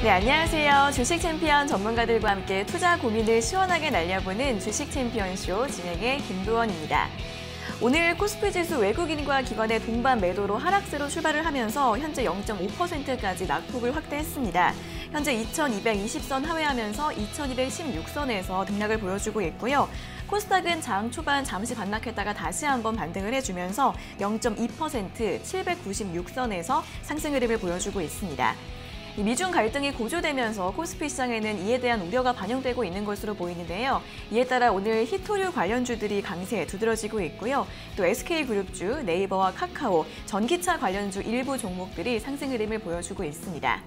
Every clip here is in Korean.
네, 안녕하세요. 주식 챔피언 전문가들과 함께 투자 고민을 시원하게 날려보는 주식 챔피언쇼 진행의 김도원입니다. 오늘 코스피 지수 외국인과 기관의 동반 매도로 하락세로 출발을 하면서 현재 0.5%까지 낙폭을 확대했습니다. 현재 2220선 하회하면서 2216선에서 등락을 보여주고 있고요. 코스닥은 장 초반 잠시 반락했다가 다시 한번 반등을 해주면서 0.2% 796선에서 상승 흐름을 보여주고 있습니다. 미중 갈등이 고조되면서 코스피 시장에는 이에 대한 우려가 반영되고 있는 것으로 보이는데요. 이에 따라 오늘 히토류 관련주들이 강세에 두드러지고 있고요. 또 SK그룹주, 네이버와 카카오, 전기차 관련주 일부 종목들이 상승 흐름을 보여주고 있습니다.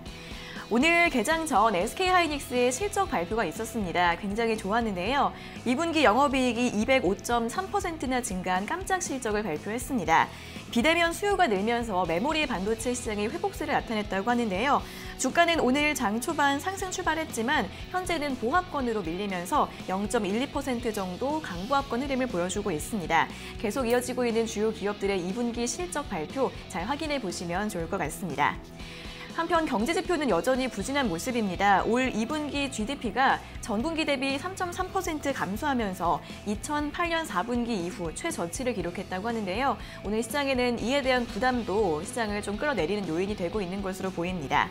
오늘 개장 전 SK하이닉스의 실적 발표가 있었습니다. 굉장히 좋았는데요. 2분기 영업이익이 205.3%나 증가한 깜짝 실적을 발표했습니다. 비대면 수요가 늘면서 메모리 반도체 시장의 회복세를 나타냈다고 하는데요. 주가는 오늘 장 초반 상승 출발했지만 현재는 보합권으로 밀리면서 0.12% 정도 강보합권 흐름을 보여주고 있습니다. 계속 이어지고 있는 주요 기업들의 2분기 실적 발표 잘 확인해 보시면 좋을 것 같습니다. 한편 경제 지표는 여전히 부진한 모습입니다. 올 2분기 GDP가 전분기 대비 3.3% 감소하면서 2008년 4분기 이후 최저치를 기록했다고 하는데요. 오늘 시장에는 이에 대한 부담도 시장을 좀 끌어내리는 요인이 되고 있는 것으로 보입니다.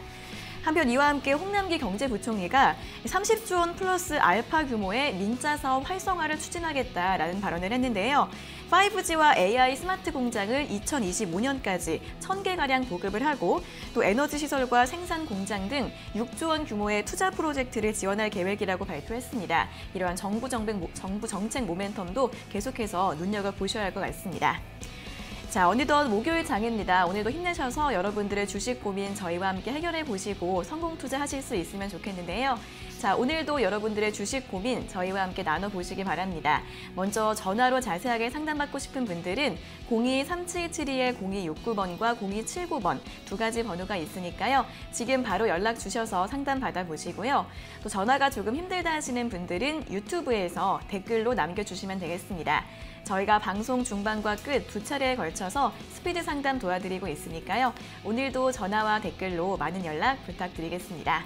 한편 이와 함께 홍남기 경제부총리가 30조 원 플러스 알파 규모의 민자 사업 활성화를 추진하겠다라는 발언을 했는데요. 5G와 AI 스마트 공장을 2025년까지 1000개가량 보급을 하고 또 에너지 시설과 생산 공장 등 6조 원 규모의 투자 프로젝트를 지원할 계획이라고 발표했습니다. 이러한 정부 정책 모멘텀도 계속해서 눈여겨보셔야 할 것 같습니다. 자, 어느덧 목요일 장입니다. 오늘도 힘내셔서 여러분들의 주식 고민 저희와 함께 해결해 보시고 성공 투자하실 수 있으면 좋겠는데요. 자, 오늘도 여러분들의 주식 고민 저희와 함께 나눠보시기 바랍니다. 먼저 전화로 자세하게 상담받고 싶은 분들은 02-3772-0269번과 0279번 두 가지 번호가 있으니까요. 지금 바로 연락 주셔서 상담 받아보시고요. 또 전화가 조금 힘들다 하시는 분들은 유튜브에서 댓글로 남겨주시면 되겠습니다. 저희가 방송 중반과 끝 두 차례에 걸쳐서 스피드 상담 도와드리고 있으니까요. 오늘도 전화와 댓글로 많은 연락 부탁드리겠습니다.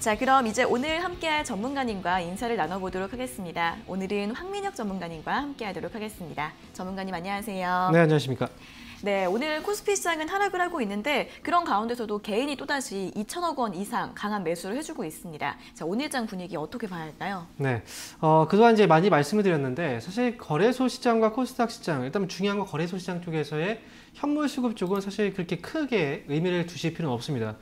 자, 그럼 이제 오늘 함께할 전문가님과 인사를 나눠보도록 하겠습니다. 오늘은 황민혁 전문가님과 함께하도록 하겠습니다. 전문가님 안녕하세요. 네, 안녕하십니까. 네, 오늘 코스피 시장은 하락을 하고 있는데 그런 가운데서도 개인이 또다시 2천억 원 이상 강한 매수를 해주고 있습니다. 자, 오늘장 분위기 어떻게 봐야 할까요? 네, 그동안 이제 많이 말씀을 드렸는데 사실 거래소 시장과 코스닥 시장, 일단 중요한 건 거래소 시장 쪽에서의 현물 수급 쪽은 사실 그렇게 크게 의미를 두실 필요는 없습니다.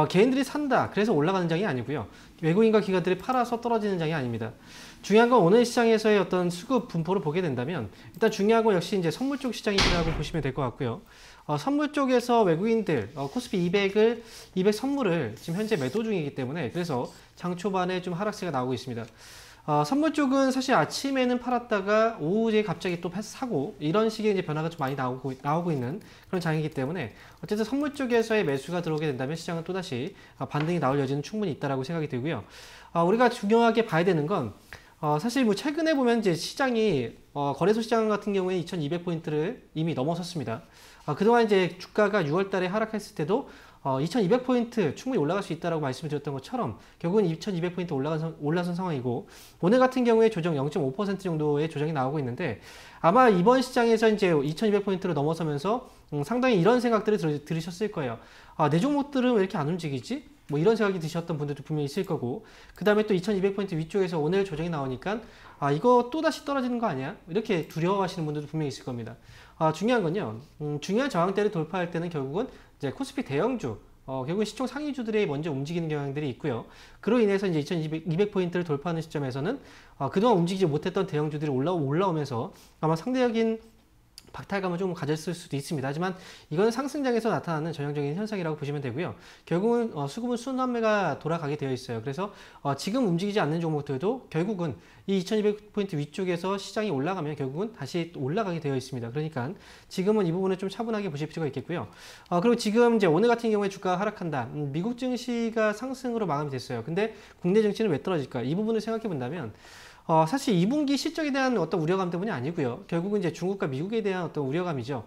개인들이 산다, 그래서 올라가는 장이 아니고요. 외국인과 기관들이 팔아서 떨어지는 장이 아닙니다. 중요한 건 오늘 시장에서의 어떤 수급 분포를 보게 된다면 일단 중요한 건 역시 이제 선물 쪽 시장이라고 보시면 될 것 같고요. 선물 쪽에서 외국인들 코스피 200 선물을 지금 현재 매도 중이기 때문에 그래서 장 초반에 좀 하락세가 나오고 있습니다. 선물 쪽은 사실 아침에는 팔았다가 오후에 갑자기 또 사고 이런 식의 이제 변화가 좀 많이 나오고 있는 그런 장이기 때문에 어쨌든 선물 쪽에서의 매수가 들어오게 된다면 시장은 또다시 반등이 나올 여지는 충분히 있다라고 생각이 들고요. 우리가 중요하게 봐야 되는 건 사실 뭐 최근에 보면 이제 시장이 거래소 시장 같은 경우에 2200포인트를 이미 넘어섰습니다. 그동안 이제 주가가 6월 달에 하락했을 때도 2200포인트 충분히 올라갈 수 있다고 말씀을 드렸던 것처럼 결국은 2200포인트 올라선 상황이고 오늘 같은 경우에 조정 0.5% 정도의 조정이 나오고 있는데 아마 이번 시장에서 이제 2200포인트를 넘어서면서 상당히 이런 생각들을 들으셨을 거예요. 내 종목들은 왜 이렇게 안 움직이지? 뭐 이런 생각이 드셨던 분들도 분명히 있을 거고 그 다음에 또 2200포인트 위쪽에서 오늘 조정이 나오니까 이거 또다시 떨어지는 거 아니야? 이렇게 두려워하시는 분들도 분명히 있을 겁니다. 중요한 건요. 중요한 저항대를 돌파할 때는 결국은 이제 코스피 대형주 결국은 시총 상위주들이 먼저 움직이는 경향들이 있고요. 그로 인해서 이제 2200포인트를 돌파하는 시점에서는 그동안 움직이지 못했던 대형주들이 올라오면서 아마 상대적인 박탈감을 좀 가졌을 수도 있습니다. 하지만 이건 상승장에서 나타나는 전형적인 현상이라고 보시면 되고요. 결국은 수급은 순환매가 돌아가게 되어 있어요. 그래서 지금 움직이지 않는 종목들도 결국은 이 2200포인트 위쪽에서 시장이 올라가면 결국은 다시 올라가게 되어 있습니다. 그러니까 지금은 이 부분을 좀 차분하게 보실 필요가 있겠고요. 그리고 지금 이제 오늘 같은 경우에 주가가 하락한다. 미국 증시가 상승으로 마감이 됐어요. 근데 국내 증시는 왜 떨어질까? 이 부분을 생각해 본다면 사실 2분기 실적에 대한 어떤 우려감 때문이 아니고요. 결국은 이제 중국과 미국에 대한 어떤 우려감이죠.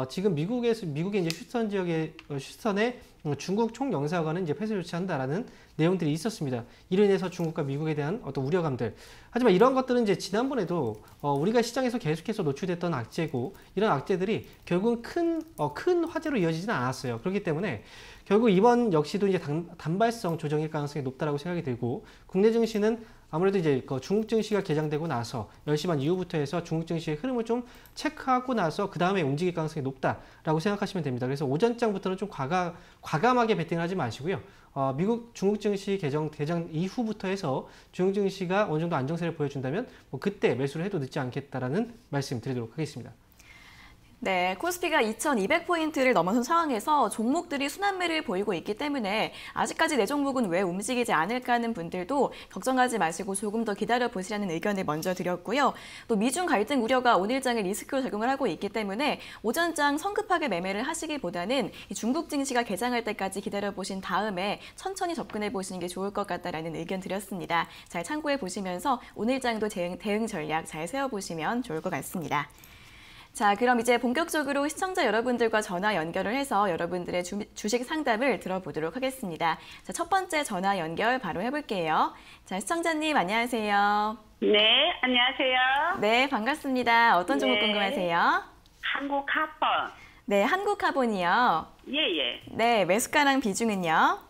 지금 미국의 이제 휴스턴 지역의 휴스턴에 중국 총영사관은 이제 폐쇄 조치한다라는 내용들이 있었습니다. 이로 인해서 중국과 미국에 대한 어떤 우려감들. 하지만 이런 것들은 이제 지난번에도 우리가 시장에서 계속해서 노출됐던 악재고 이런 악재들이 결국은 큰 화제로 이어지지는 않았어요. 그렇기 때문에 결국 이번 역시도 이제 단발성 조정일 가능성이 높다라고 생각이 들고 국내 증시는 아무래도 이제 중국 증시가 개장되고 나서 10시 반 이후부터 해서 중국 증시의 흐름을 좀 체크하고 나서 그 다음에 움직일 가능성이 높다라고 생각하시면 됩니다. 그래서 오전장부터는 좀 과감하게 베팅을 하지 마시고요. 중국 증시 개장 이후부터 해서 중국 증시가 어느 정도 안정세를 보여준다면 그때 매수를 해도 늦지 않겠다라는 말씀 드리도록 하겠습니다. 네, 코스피가 2200포인트를 넘어선 상황에서 종목들이 순환매를 보이고 있기 때문에 아직까지 내 종목은 왜 움직이지 않을까 하는 분들도 걱정하지 마시고 조금 더 기다려보시라는 의견을 먼저 드렸고요. 또 미중 갈등 우려가 오늘장에 리스크로 작용을 하고 있기 때문에 오전장 성급하게 매매를 하시기보다는 중국 증시가 개장할 때까지 기다려보신 다음에 천천히 접근해 보시는 게 좋을 것 같다라는 의견 드렸습니다. 잘 참고해 보시면서 오늘장도 대응 전략 잘 세워보시면 좋을 것 같습니다. 자, 그럼 이제 본격적으로 시청자 여러분들과 전화 연결을 해서 여러분들의 주식 상담을 들어보도록 하겠습니다. 자, 첫 번째 전화 연결 바로 해볼게요. 자, 시청자님 안녕하세요. 네, 안녕하세요. 네, 반갑습니다. 어떤 종목 궁금하세요? 한국카본. 네, 한국카본이요. 예. 네, 매수가랑 비중은요?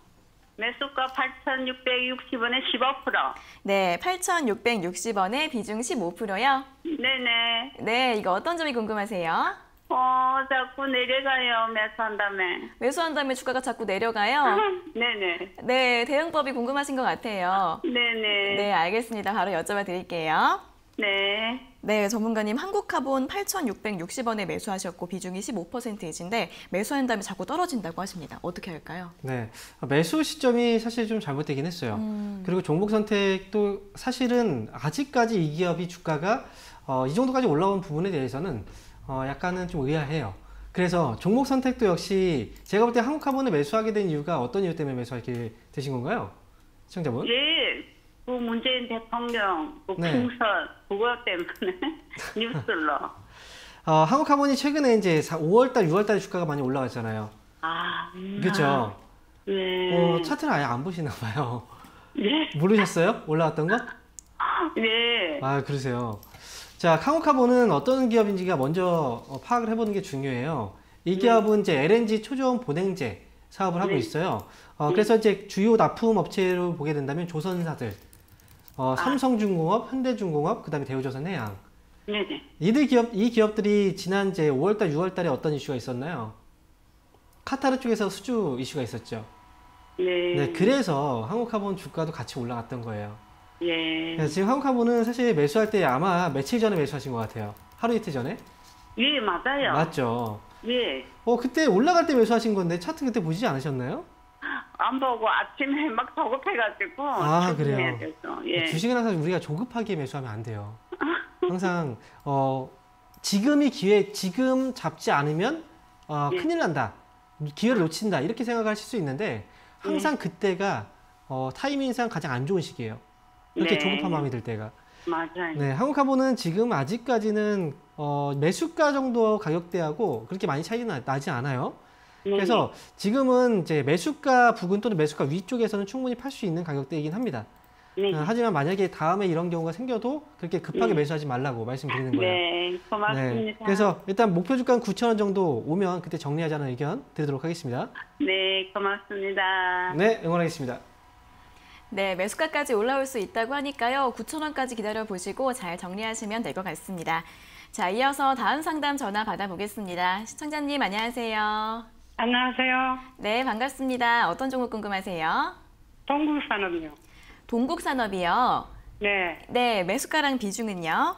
매수가 8,660원에 15%. 네, 8,660원에 비중 15%요? 네네. 네, 이거 어떤 점이 궁금하세요? 자꾸 내려가요, 매수한다며. 매수한 다음에 주가가 자꾸 내려가요? 네네. 네, 대응법이 궁금하신 것 같아요. 네네. 네, 알겠습니다. 바로 여쭤봐 드릴게요. 네. 네, 전문가님 한국카본 8,660원에 매수하셨고 비중이 15%이신데 매수한 다음에 자꾸 떨어진다고 하십니다. 어떻게 할까요? 네, 매수 시점이 사실 좀 잘못되긴 했어요. 그리고 종목 선택도 사실은 아직까지 이 기업이 주가가 이 정도까지 올라온 부분에 대해서는 약간은 좀 의아해요. 그래서 종목 선택도 역시 제가 볼 때 한국카본을 매수하게 된 이유가 어떤 이유 때문에 매수하게 되신 건가요? 시청자분? 예. 그 문재인 대통령, 그 네. 풍선, 그거 때문에 뉴스로. 한국카본이 최근에 이제 5월달, 6월달에 주가가 많이 올라갔잖아요. 그렇죠? 네. 차트를 아예 안 보시나 봐요. 네. 모르셨어요? 올라왔던 거? 네. 아, 그러세요. 자, 한국카본은 어떤 기업인지가 먼저 파악을 해보는 게 중요해요. 이 기업은 이제 LNG 초저온 보냉제 사업을 하고 있어요. 그래서 이제 주요 납품 업체로 보게 된다면 조선사들, 삼성중공업, 현대중공업, 그다음에 대우조선해양. 네네. 이 기업들이 지난 이제 5월달, 6월달에 어떤 이슈가 있었나요? 카타르 쪽에서 수주 이슈가 있었죠. 네, 그래서 한국카본 주가도 같이 올라갔던 거예요. 예. 그래서 지금 한국카본은 사실 매수할 때 아마 며칠 전에 매수하신 것 같아요. 하루 이틀 전에? 예, 맞아요. 맞죠? 예. 그때 올라갈 때 매수하신 건데 차트 그때 보시지 않으셨나요? 안 보고 아침에 막 조급해가지고. 그래요. 예. 주식은 항상 우리가 조급하게 매수하면 안 돼요. 항상 지금이 기회, 지금 잡지 않으면 큰일 난다. 기회를 놓친다. 이렇게 생각하실 수 있는데 항상 그때가 타이밍상 가장 안 좋은 시기예요. 이렇게 조급한 마음이 들 때가. 맞아요. 네, 한국카본은 지금 아직까지는 매수가 정도 가격대하고 그렇게 많이 차이는 나지 않아요. 그래서 지금은 이제 매수가 부근 또는 매수가 위쪽에서는 충분히 팔 수 있는 가격대이긴 합니다. 하지만 만약에 다음에 이런 경우가 생겨도 그렇게 급하게 매수하지 말라고 말씀드리는 거예요. 네, 고맙습니다. 네, 그래서 일단 목표 주가는 9,000원 정도 오면 그때 정리하자는 의견 드리도록 하겠습니다. 네, 고맙습니다. 네, 응원하겠습니다. 네, 매수가까지 올라올 수 있다고 하니까요. 9,000원까지 기다려보시고 잘 정리하시면 될 것 같습니다. 자, 이어서 다음 상담 전화 받아보겠습니다. 시청자님 안녕하세요. 안녕하세요. 네, 반갑습니다. 어떤 종목 궁금하세요? 동국산업이요. 동국산업이요. 네. 네, 매수가랑 비중은요?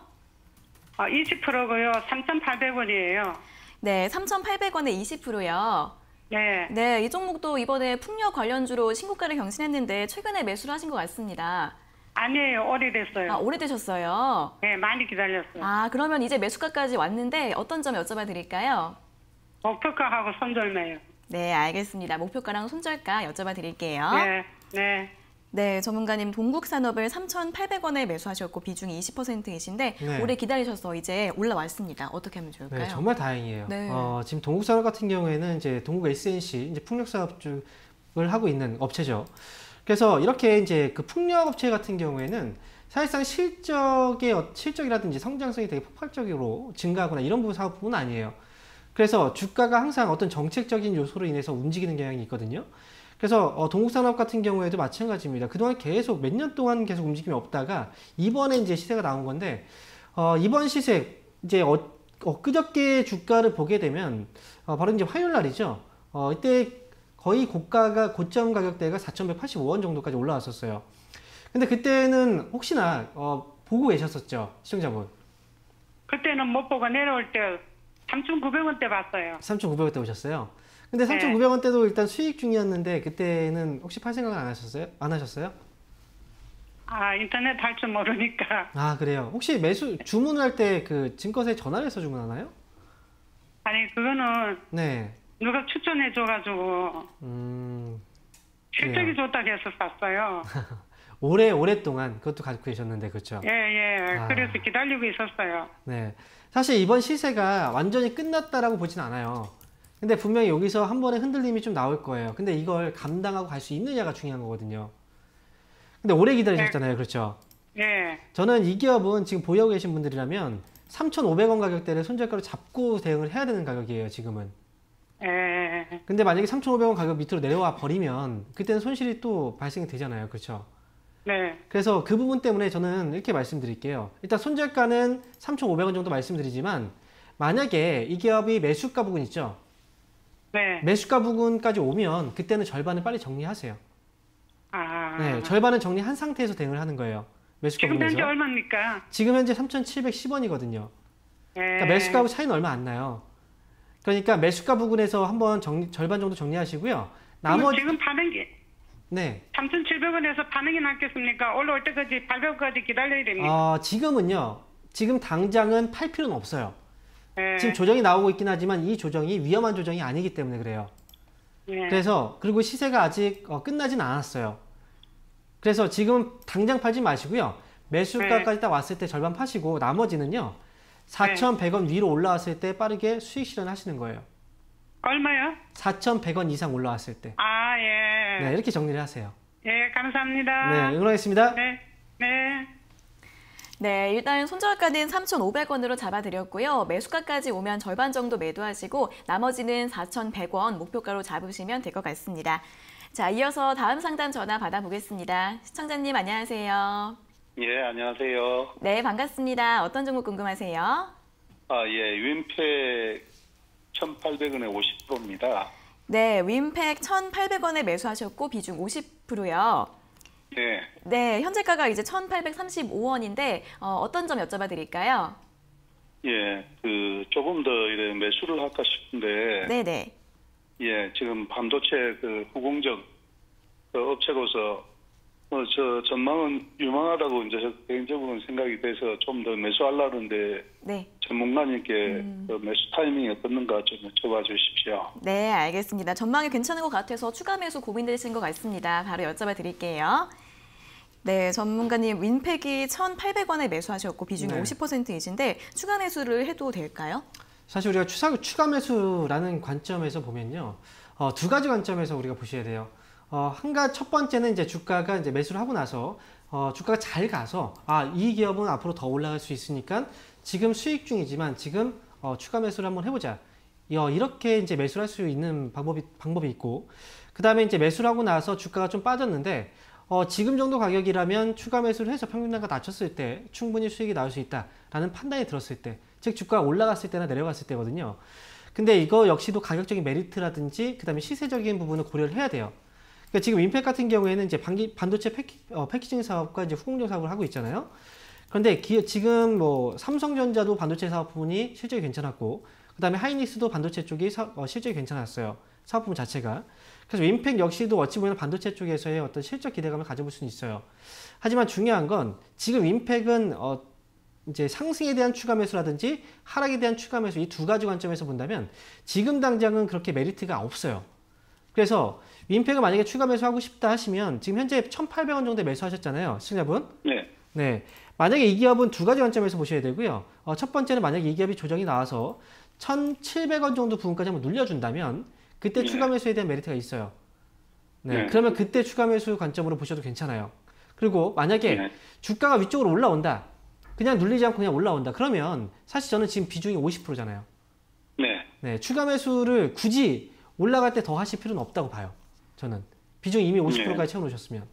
20%고요. 3,800원이에요. 네, 3,800원에 20%요. 네. 네, 이 종목도 이번에 풍력 관련주로 신고가를 경신했는데 최근에 매수를 하신 것 같습니다. 아니에요. 오래됐어요. 오래되셨어요. 네, 많이 기다렸어요. 그러면 이제 매수가까지 왔는데 어떤 점 여쭤봐 드릴까요? 목표가하고 손절매요. 네, 알겠습니다. 목표가랑 손절가 여쭤봐 드릴게요. 네, 네. 네, 전문가님 동국산업을 3,800원에 매수하셨고 비중이 20%이신데 네. 오래 기다리셔서 이제 올라왔습니다. 어떻게 하면 좋을까요? 네, 정말 다행이에요. 네. 지금 동국산업 같은 경우에는 이제 동국 SNC 이제 풍력사업 쪽을 하고 있는 업체죠. 그래서 이렇게 이제 그 풍력 업체 같은 경우에는 사실상 실적이라든지 성장성이 되게 폭발적으로 증가하거나 이런 부분 사업 부분은 아니에요. 그래서 주가가 항상 어떤 정책적인 요소로 인해서 움직이는 경향이 있거든요. 그래서 동국산업 같은 경우에도 마찬가지입니다. 그동안 계속 몇 년 동안 계속 움직임이 없다가 이번에 이제 시세가 나온 건데 이번 시세 이제 엊그저께 주가를 보게 되면 바로 이제 화요일 날이죠. 이때 거의 고점 가격대가 4,185원 정도까지 올라왔었어요. 근데 그때는 혹시나 보고 계셨었죠, 시청자분? 그때는 못 보고 내려올 때 3,900원대 봤어요. 3,900원대 오셨어요? 근데 네. 3,900원대도 일단 수익 중이었는데 그때는 혹시 팔 생각은 안 하셨어요? 아, 인터넷 할 줄 모르니까. 아, 그래요. 혹시 주문을 할 때 그 증권사에 전화를 해서 주문하나요? 아니, 그거는 네. 누가 추천해줘가지고 실적이 그래요. 좋다고 해서 샀어요. 오랫동안 그것도 가지고 계셨는데, 그렇죠? 예, 예. 아. 그래서 기다리고 있었어요. 네. 사실 이번 시세가 완전히 끝났다라고 보진 않아요. 근데 분명히 여기서 한 번에 흔들림이 좀 나올 거예요. 근데 이걸 감당하고 갈 수 있느냐가 중요한 거거든요. 근데 오래 기다리셨잖아요. 그렇죠? 예. 저는 이 기업은 지금 보유하고 계신 분들이라면 3,500원 가격대를 손절가로 잡고 대응을 해야 되는 가격이에요, 지금은. 예. 근데 만약에 3,500원 가격 밑으로 내려와 버리면 그때는 손실이 또 발생이 되잖아요. 그렇죠? 네. 그래서 그 부분 때문에 저는 이렇게 말씀드릴게요. 일단 손절가는 3,500원 정도 말씀드리지만 만약에 이 기업이 매수가 부근 있죠? 네. 매수가 부근까지 오면 그때는 절반을 빨리 정리하세요. 아. 네, 절반은 정리한 상태에서 대응을 하는 거예요. 매수가 지금 현재 부근에서. 얼마입니까? 지금 현재 3,710원이거든요. 예. 그러니까 매수가하고 차이는 얼마 안 나요. 그러니까 매수가 부근에서 한번 절반 정도 정리하시고요. 그러면 지금 파는 게 네. 3,700원에서 파는 게 낫겠습니까? 올라올 때까지 800원까지 기다려야 됩니까? 지금은요. 지금 당장은 팔 필요는 없어요. 예. 지금 조정이 나오고 있긴 하지만 이 조정이 위험한 조정이 아니기 때문에 그래요. 예. 그래서 그리고 시세가 아직 끝나진 않았어요. 그래서 지금 당장 팔지 마시고요. 매수가까지 딱 왔을 때 절반 파시고 나머지는요. 4,100원 위로 올라왔을 때 빠르게 수익 실현하시는 거예요. 얼마요? 4,100원 이상 올라왔을 때. 아, 예. 네, 이렇게 정리를 하세요. 예, 감사합니다. 네, 응원하겠습니다. 네. 네. 네, 일단 손절가는 3,500원으로 잡아드렸고요. 매수가까지 오면 절반 정도 매도하시고 나머지는 4,100원 목표가로 잡으시면 될 것 같습니다. 자, 이어서 다음 상담 전화 받아보겠습니다. 시청자님 안녕하세요. 예, 안녕하세요. 네, 반갑습니다. 어떤 종목 궁금하세요? 예, 윈팩 1,800원에 50%입니다. 네, 윈팩 1,800원에 매수하셨고 비중 50%요. 네, 네, 현재가가 이제 1,835원인데 어떤 점 여쭤봐 드릴까요? 예, 조금 더 이래 매수를 할까 싶은데, 네네. 예, 지금 반도체 후공정 업체로서 저 전망은 유망하다고 이제 개인적으로는 생각이 돼서 좀 더 매수하려는데 네. 전문가님께 매수 타이밍이 어떻는가 좀 여쭤봐 주십시오. 네, 알겠습니다. 전망이 괜찮은 것 같아서 추가 매수 고민되신 것 같습니다. 바로 여쭤봐 드릴게요. 네, 전문가님 윈팩이 1,800원에 매수하셨고 비중이 네. 50%이신데 추가 매수를 해도 될까요? 사실 우리가 추가 매수라는 관점에서 보면요. 두 가지 관점에서 우리가 보셔야 돼요. 첫 번째는 이제 주가가 이제 매수를 하고 나서 주가가 잘 가서 이 기업은 앞으로 더 올라갈 수 있으니까 지금 수익 중이지만 지금 추가 매수를 한번 해보자. 이렇게 이제 매수를 할 수 있는 방법이 있고, 그 다음에 이제 매수를 하고 나서 주가가 좀 빠졌는데 지금 정도 가격이라면 추가 매수를 해서 평균단가 낮췄을 때 충분히 수익이 나올 수 있다라는 판단이 들었을 때, 즉 주가가 올라갔을 때나 내려갔을 때거든요. 근데 이거 역시도 가격적인 메리트라든지 그 다음에 시세적인 부분을 고려를 해야 돼요. 그러니까 지금 윈팩 같은 경우에는 이제 반도체 패키징 사업과 이제 후공정 사업을 하고 있잖아요. 그런데 지금 뭐 삼성전자도 반도체 사업 부분이 실적이 괜찮았고, 그 다음에 하이닉스도 반도체 쪽이 실적이 괜찮았어요. 사업 부분 자체가. 그래서 윈팩 역시도 어찌 보면 반도체 쪽에서의 어떤 실적 기대감을 가져볼 수는 있어요. 하지만 중요한 건 지금 윈팩은 이제 상승에 대한 추가 매수라든지 하락에 대한 추가 매수 이 두 가지 관점에서 본다면 지금 당장은 그렇게 메리트가 없어요. 그래서 윈팩을 만약에 추가 매수하고 싶다 하시면 지금 현재 1,800원 정도에 매수하셨잖아요. 시청자분. 네. 네. 만약에 이 기업은 두 가지 관점에서 보셔야 되고요. 첫 번째는 만약에 이 기업이 조정이 나와서 1,700원 정도 부분까지 한번 눌려준다면 그때 네. 추가 매수에 대한 메리트가 있어요. 네. 네. 그러면 그때 추가 매수 관점으로 보셔도 괜찮아요. 그리고 만약에 네. 주가가 위쪽으로 올라온다. 그냥 눌리지 않고 그냥 올라온다. 그러면 사실 저는 지금 비중이 50%잖아요. 네. 네. 추가 매수를 굳이 올라갈 때 더 하실 필요는 없다고 봐요. 저는. 비중이 이미 50%까지 채워놓으셨으면.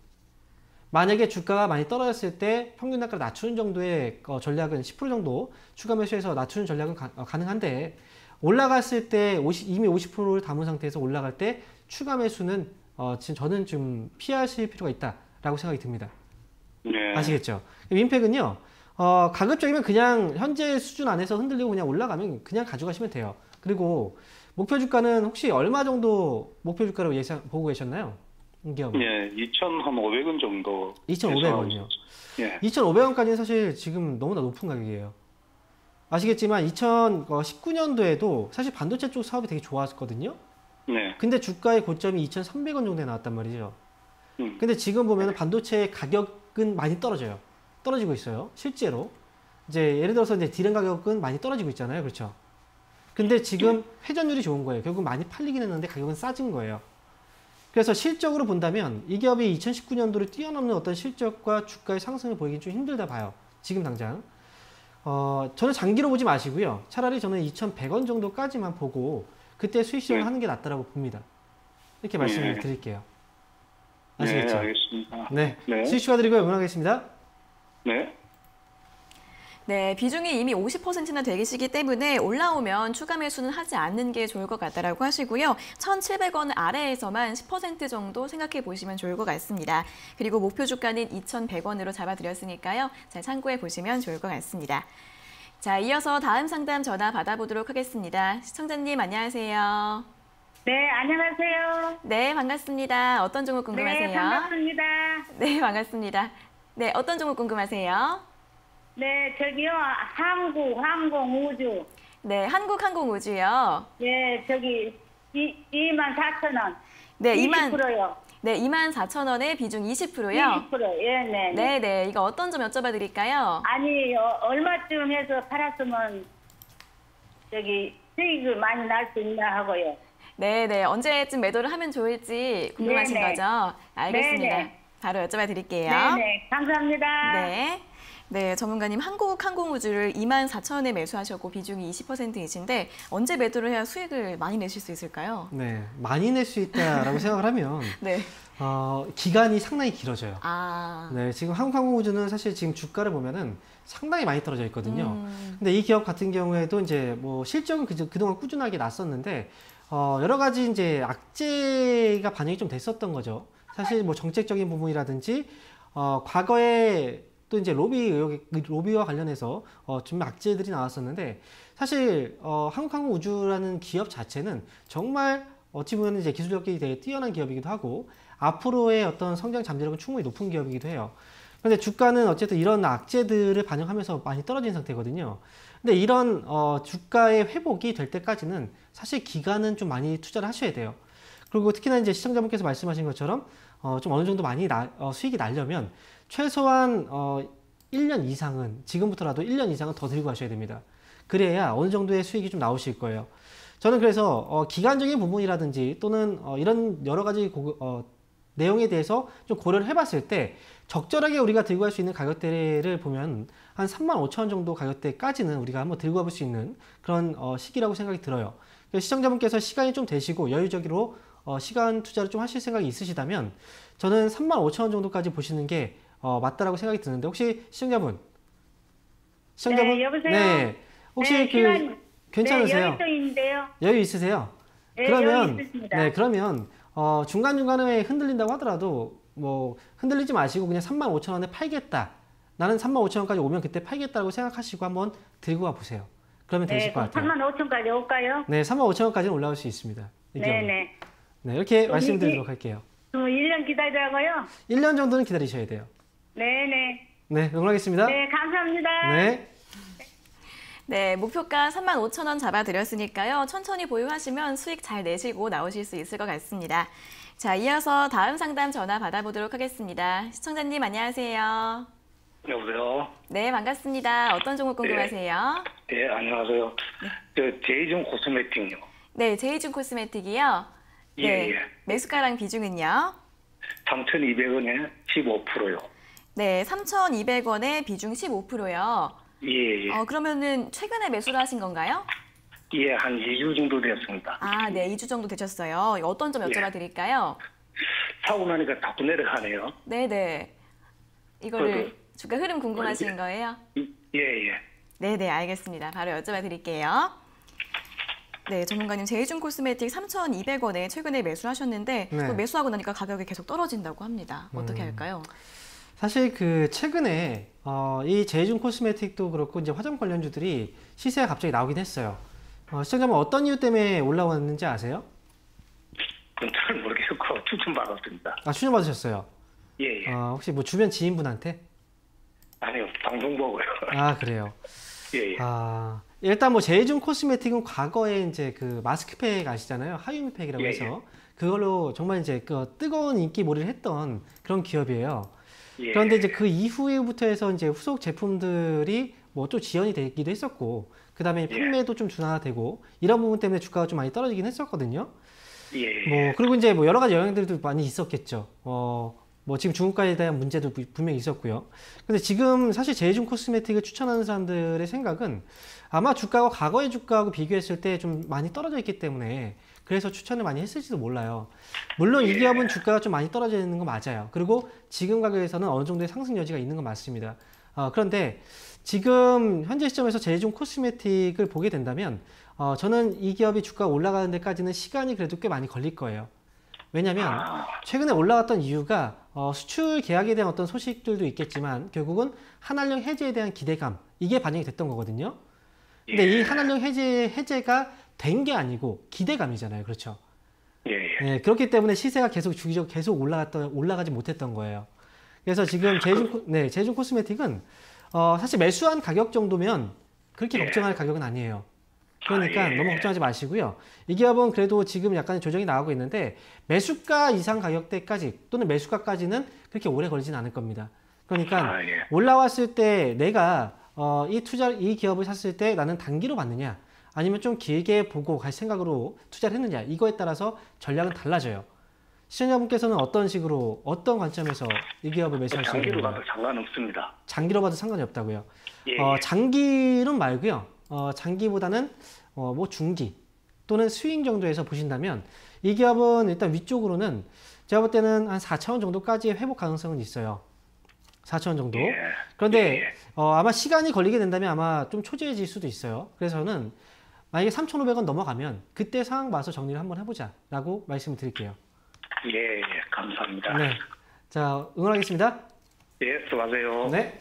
만약에 주가가 많이 떨어졌을 때 평균 단가를 낮추는 정도의 전략은 10% 정도 추가 매수해서 낮추는 전략은 가능한데 올라갔을 때 이미 50%를 담은 상태에서 올라갈 때 추가 매수는 지금 저는 좀 피하실 필요가 있다라고 생각이 듭니다. 네. 아시겠죠? 윈팩은요. 가급적이면 그냥 현재 수준 안에서 흔들리고 그냥 올라가면 그냥 가져가시면 돼요. 그리고 목표 주가는 혹시 얼마 정도 목표 주가로 보고 계셨나요? 이 기업은? 예, 2,500원 정도. 2,500원이요. 예. 2,500원까지는 사실 지금 너무나 높은 가격이에요. 아시겠지만 2019년도에도 사실 반도체 쪽 사업이 되게 좋았거든요. 네. 근데 주가의 고점이 2,300원 정도에 나왔단 말이죠. 근데 지금 보면 반도체 가격은 많이 떨어져요. 떨어지고 있어요. 실제로. 이제 예를 들어서 이제 디램 가격은 많이 떨어지고 있잖아요. 그렇죠? 근데 지금 회전율이 좋은 거예요. 결국 많이 팔리긴 했는데 가격은 싸진 거예요. 그래서 실적으로 본다면 이 기업이 2019년도를 뛰어넘는 어떤 실적과 주가의 상승을 보이긴 좀 힘들다 봐요. 지금 당장. 저는 장기로 보지 마시고요. 차라리 저는 2,100원 정도까지만 보고 그때 수익 실현을 하는 게 낫다라고 봅니다. 이렇게 말씀을 드릴게요. 아시겠죠? 네, 알겠습니다. 네. 네. 수익 축하드리고 응원하겠습니다. 네. 네, 비중이 이미 50%나 되시기 때문에 올라오면 추가 매수는 하지 않는 게 좋을 것 같다라고 하시고요. 1,700원 아래에서만 10% 정도 생각해 보시면 좋을 것 같습니다. 그리고 목표 주가는 2,100원으로 잡아드렸으니까요. 잘 참고해 보시면 좋을 것 같습니다. 자, 이어서 다음 상담 전화 받아보도록 하겠습니다. 시청자님 안녕하세요. 네, 안녕하세요. 네, 반갑습니다. 어떤 종목 궁금하세요? 네, 반갑습니다. 네, 반갑습니다. 네, 어떤 종목 궁금하세요? 네, 저기요, 항공우주. 네, 한국항공우주요. 네, 저기 24,000원. 네, 20%요. 네, 24,000원에 비중 20%요. 20%. 예, 네. 네, 네. 이거 어떤 점 여쭤봐 드릴까요? 아니, 얼마쯤 해서 팔았으면 저기 수익을 많이 날 수 있나 하고요. 네, 네. 언제쯤 매도를 하면 좋을지 궁금하신 네네. 거죠? 알겠습니다. 네네. 바로 여쭤봐 드릴게요. 네, 네. 감사합니다. 네. 네, 전문가님 한국항공우주를 24,000원에 매수하셨고 비중이 20%이신데 언제 매도를 해야 수익을 많이 내실 수 있을까요? 네. 많이 낼 수 있다라고 생각을 하면 네. 기간이 상당히 길어져요. 아. 네, 지금 한국항공우주는 사실 지금 주가를 보면은 상당히 많이 떨어져 있거든요. 근데 이 기업 같은 경우에도 이제 뭐 실적은 그동안 꾸준하게 났었는데 여러 가지 이제 악재가 반영이 좀 됐었던 거죠. 사실 뭐 정책적인 부분이라든지 과거에 또 이제 로비와 관련해서 좀 악재들이 나왔었는데 사실 한국항공우주라는 기업 자체는 정말 어찌 보면 이제 기술력이 되게 뛰어난 기업이기도 하고 앞으로의 어떤 성장 잠재력은 충분히 높은 기업이기도 해요. 그런데 주가는 어쨌든 이런 악재들을 반영하면서 많이 떨어진 상태거든요. 근데 이런 주가의 회복이 될 때까지는 사실 기간은 좀 많이 투자를 하셔야 돼요. 그리고 특히나 이제 시청자분께서 말씀하신 것처럼 좀 어느 정도 많이 수익이 나려면 최소한 1년 이상은 지금부터라도 1년 이상은 더 들고 가셔야 됩니다. 그래야 어느 정도의 수익이 좀 나오실 거예요. 저는 그래서 기간적인 부분이라든지 또는 이런 여러 가지 내용에 대해서 좀 고려를 해봤을 때 적절하게 우리가 들고 갈 수 있는 가격대를 보면 한 35,000원 정도 가격대까지는 우리가 한번 들고 가볼 수 있는 그런 시기라고 생각이 들어요. 시청자분께서 시간이 좀 되시고 여유적으로 시간 투자를 좀 하실 생각이 있으시다면 저는 35,000원 정도까지 보시는 게 맞다라고 생각이 드는데 혹시 시청자분? 네, 여보세요? 네. 혹시 네, 괜찮으세요? 네, 여유있는데요. 여유 있으세요? 네, 그러면 여유 있으십니다. 네, 그러면 중간중간에 흔들린다고 하더라도 뭐 흔들리지 마시고 그냥 35,000원에 팔겠다. 나는 35,000원까지 오면 그때 팔겠다고 생각하시고 한번 들고 와 보세요. 그러면 되실 것 같아요. 35,000원까지 올까요? 네, 35,000원까지는 올라올 수 있습니다. 네네. 네, 이렇게 말씀드리도록 할게요. 그럼 1년 기다리라고요? 1년 정도는 기다리셔야 돼요. 네네. 네, 응원하겠습니다. 네, 감사합니다. 네. 네, 목표가 35,000원 잡아드렸으니까요. 천천히 보유하시면 수익 잘 내시고 나오실 수 있을 것 같습니다. 자, 이어서 다음 상담 전화 받아보도록 하겠습니다. 시청자님 안녕하세요. 여보세요. 네, 반갑습니다. 어떤 종목 궁금하세요? 네, 안녕하세요. 저 제이준 코스메틱요. 네, 제이준 코스메틱이요. 네, 예. 매수가랑 비중은요? 3,200원에 15%요. 네, 3,200원에 비중 15%요. 예. 그러면은 최근에 매수를 하신 건가요? 예, 한 2주 정도 됐습니다. 아, 네, 2주 정도 되셨어요. 어떤 점 여쭤봐 드릴까요? 사고 나니까 자꾸 내려가네요. 네네. 이거를 주가 흐름 궁금하신 거예요? 예. 네네, 알겠습니다. 바로 여쭤봐 드릴게요. 네, 전문가님, 제이준 코스메틱 3,200원에 최근에 매수하셨는데 네. 또 매수하고 나니까 가격이 계속 떨어진다고 합니다. 어떻게 할까요? 사실 그 최근에 이 제이준 코스메틱도 그렇고 이제 화장 관련주들이 시세가 갑자기 나오긴 했어요. 시청자분 어떤 이유 때문에 올라왔는지 아세요? 그건 잘 모르겠고 추천받았습니다. 아, 추천 받으셨어요. 예. 혹시 뭐 주변 지인분한테? 아니요, 방송 보고요. 아, 그래요. 예. 일단 뭐 제이준 코스메틱은 과거에 이제 그 마스크팩 아시잖아요. 하유미팩이라고 예, 해서 그걸로 정말 이제 그 뜨거운 인기몰이를 했던 그런 기업이에요. 예. 그런데 이제 그 이후부터 해서 이제 후속 제품들이 뭐 좀 지연이 되기도 했었고, 그 다음에 판매도 좀 둔화되고 이런 부분 때문에 주가가 좀 많이 떨어지긴 했었거든요. 예. 뭐 그리고 이제 뭐 여러 가지 영향들도 많이 있었겠죠. 뭐 지금 중국가에 대한 문제도 분명히 있었고요. 근데 지금 사실 제이준 코스메틱을 추천하는 사람들의 생각은 아마 주가가 과거의 주가하고 비교했을 때 좀 많이 떨어져 있기 때문에 그래서 추천을 많이 했을지도 몰라요. 물론 이 기업은 주가가 좀 많이 떨어져 있는 거 맞아요. 그리고 지금 가격에서는 어느 정도의 상승 여지가 있는 건 맞습니다. 그런데 지금 현재 시점에서 제이준 코스메틱을 보게 된다면 저는 이 기업이 주가가 올라가는 데까지는 시간이 그래도 꽤 많이 걸릴 거예요. 왜냐하면 최근에 올라왔던 이유가 수출 계약에 대한 어떤 소식들도 있겠지만 결국은 한한령 해제에 대한 기대감, 이게 반영이 됐던 거거든요. 근데 이 한한령 해제가 된 게 아니고 기대감이잖아요. 그렇죠? 예. 네, 그렇기 때문에 시세가 주기적으로 계속 올라가지 못했던 거예요. 그래서 지금 제이준 코스메틱은 사실 매수한 가격 정도면 그렇게 걱정할 가격은 아니에요. 그러니까 너무 걱정하지 마시고요. 이 기업은 그래도 지금 약간 조정이 나오고 있는데 매수가 이상 가격대까지 또는 매수가까지는 그렇게 오래 걸리진 않을 겁니다. 그러니까 올라왔을 때 내가 이 기업을 샀을 때 나는 단기로 봤느냐 아니면 좀 길게 보고 갈 생각으로 투자를 했느냐, 이거에 따라서 전략은 달라져요. 시청자분께서는 어떤 식으로, 어떤 관점에서 이 기업을 매수할 수 있는지. 장기로 봐도 상관없습니다. 장기로 봐도 상관이 없다고요? 예. 장기는 말고요. 장기보다는 뭐 중기 또는 스윙 정도에서 보신다면 이 기업은 일단 위쪽으로는 제가 볼 때는 한 4,000원 정도까지의 회복 가능성은 있어요. 4,000원 정도. 그런데 아마 시간이 걸리게 된다면 아마 좀 초조해질 수도 있어요. 그래서 저는 만약에 3,500원 넘어가면 그때 상황 봐서 정리를 한번 해보자 라고 말씀을 드릴게요. 예, 감사합니다. 네. 자, 응원하겠습니다. 예, 수고하세요. 네.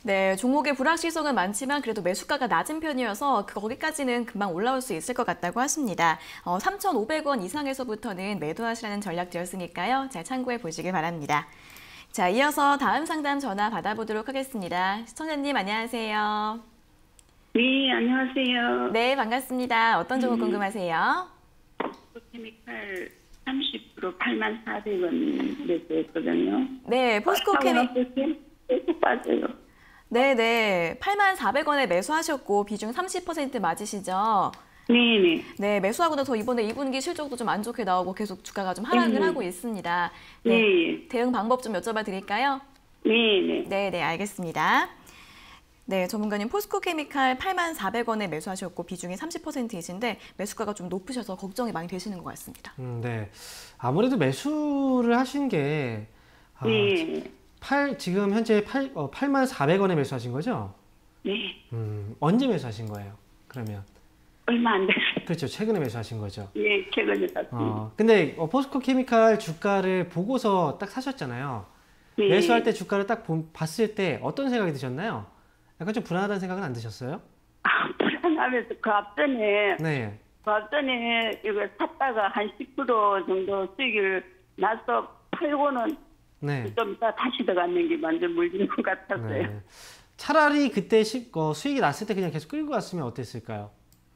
네, 종목의 불확실성은 많지만 그래도 매수가가 낮은 편이어서 거기까지는 금방 올라올 수 있을 것 같다고 하십니다. 3,500원 이상에서부터는 매도하시라는 전략되었으니까요. 잘 참고해 보시길 바랍니다. 자, 이어서 다음 상담 전화 받아보도록 하겠습니다. 시청자님 안녕하세요. 네, 안녕하세요. 네, 반갑습니다. 어떤 종목 궁금하세요? 케미칼 30% 84,000원 매수했거든요. 네, 포스코 케미 계속 빠져요. 네네, 84,000원에 매수하셨고 비중 30% 맞으시죠? 네네. 네, 매수하고 나서 이번에 2분기 실적도 좀 안 좋게 나오고 계속 주가가 좀 하락을 하고 있습니다. 네, 네. 대응 방법 좀 여쭤봐 드릴까요? 네네. 네네, 알겠습니다. 네, 전문가님 포스코 케미칼 84,000원에 매수하셨고 비중이 30%이신데 매수가가 좀 높으셔서 걱정이 많이 되시는 것 같습니다. 네. 아무래도 매수를 하신 게 네. 지금 현재 84,000원에 매수하신 거죠? 네. 언제 매수하신 거예요? 그러면 얼마 안 됐어요. 그렇죠. 최근에 매수하신 거죠. 예, 최근에 샀습니다. 근데 포스코 케미칼 주가를 보고서 딱 사셨잖아요. 네. 매수할 때 주가를 딱 봤을 때 어떤 생각이 드셨나요? 약간 좀 불안하다는 생각은 안 드셨어요? 불안하면서 그 앞전에 네. 이거 샀다가 한 10% 정도 수익을 나서 팔고는 네. 좀 이따 다시 들어갔는 게 완전 물리는 것 같았어요. 네. 차라리 그때 수익이 났을 때 그냥 계속 끌고 갔으면 어땠을까요?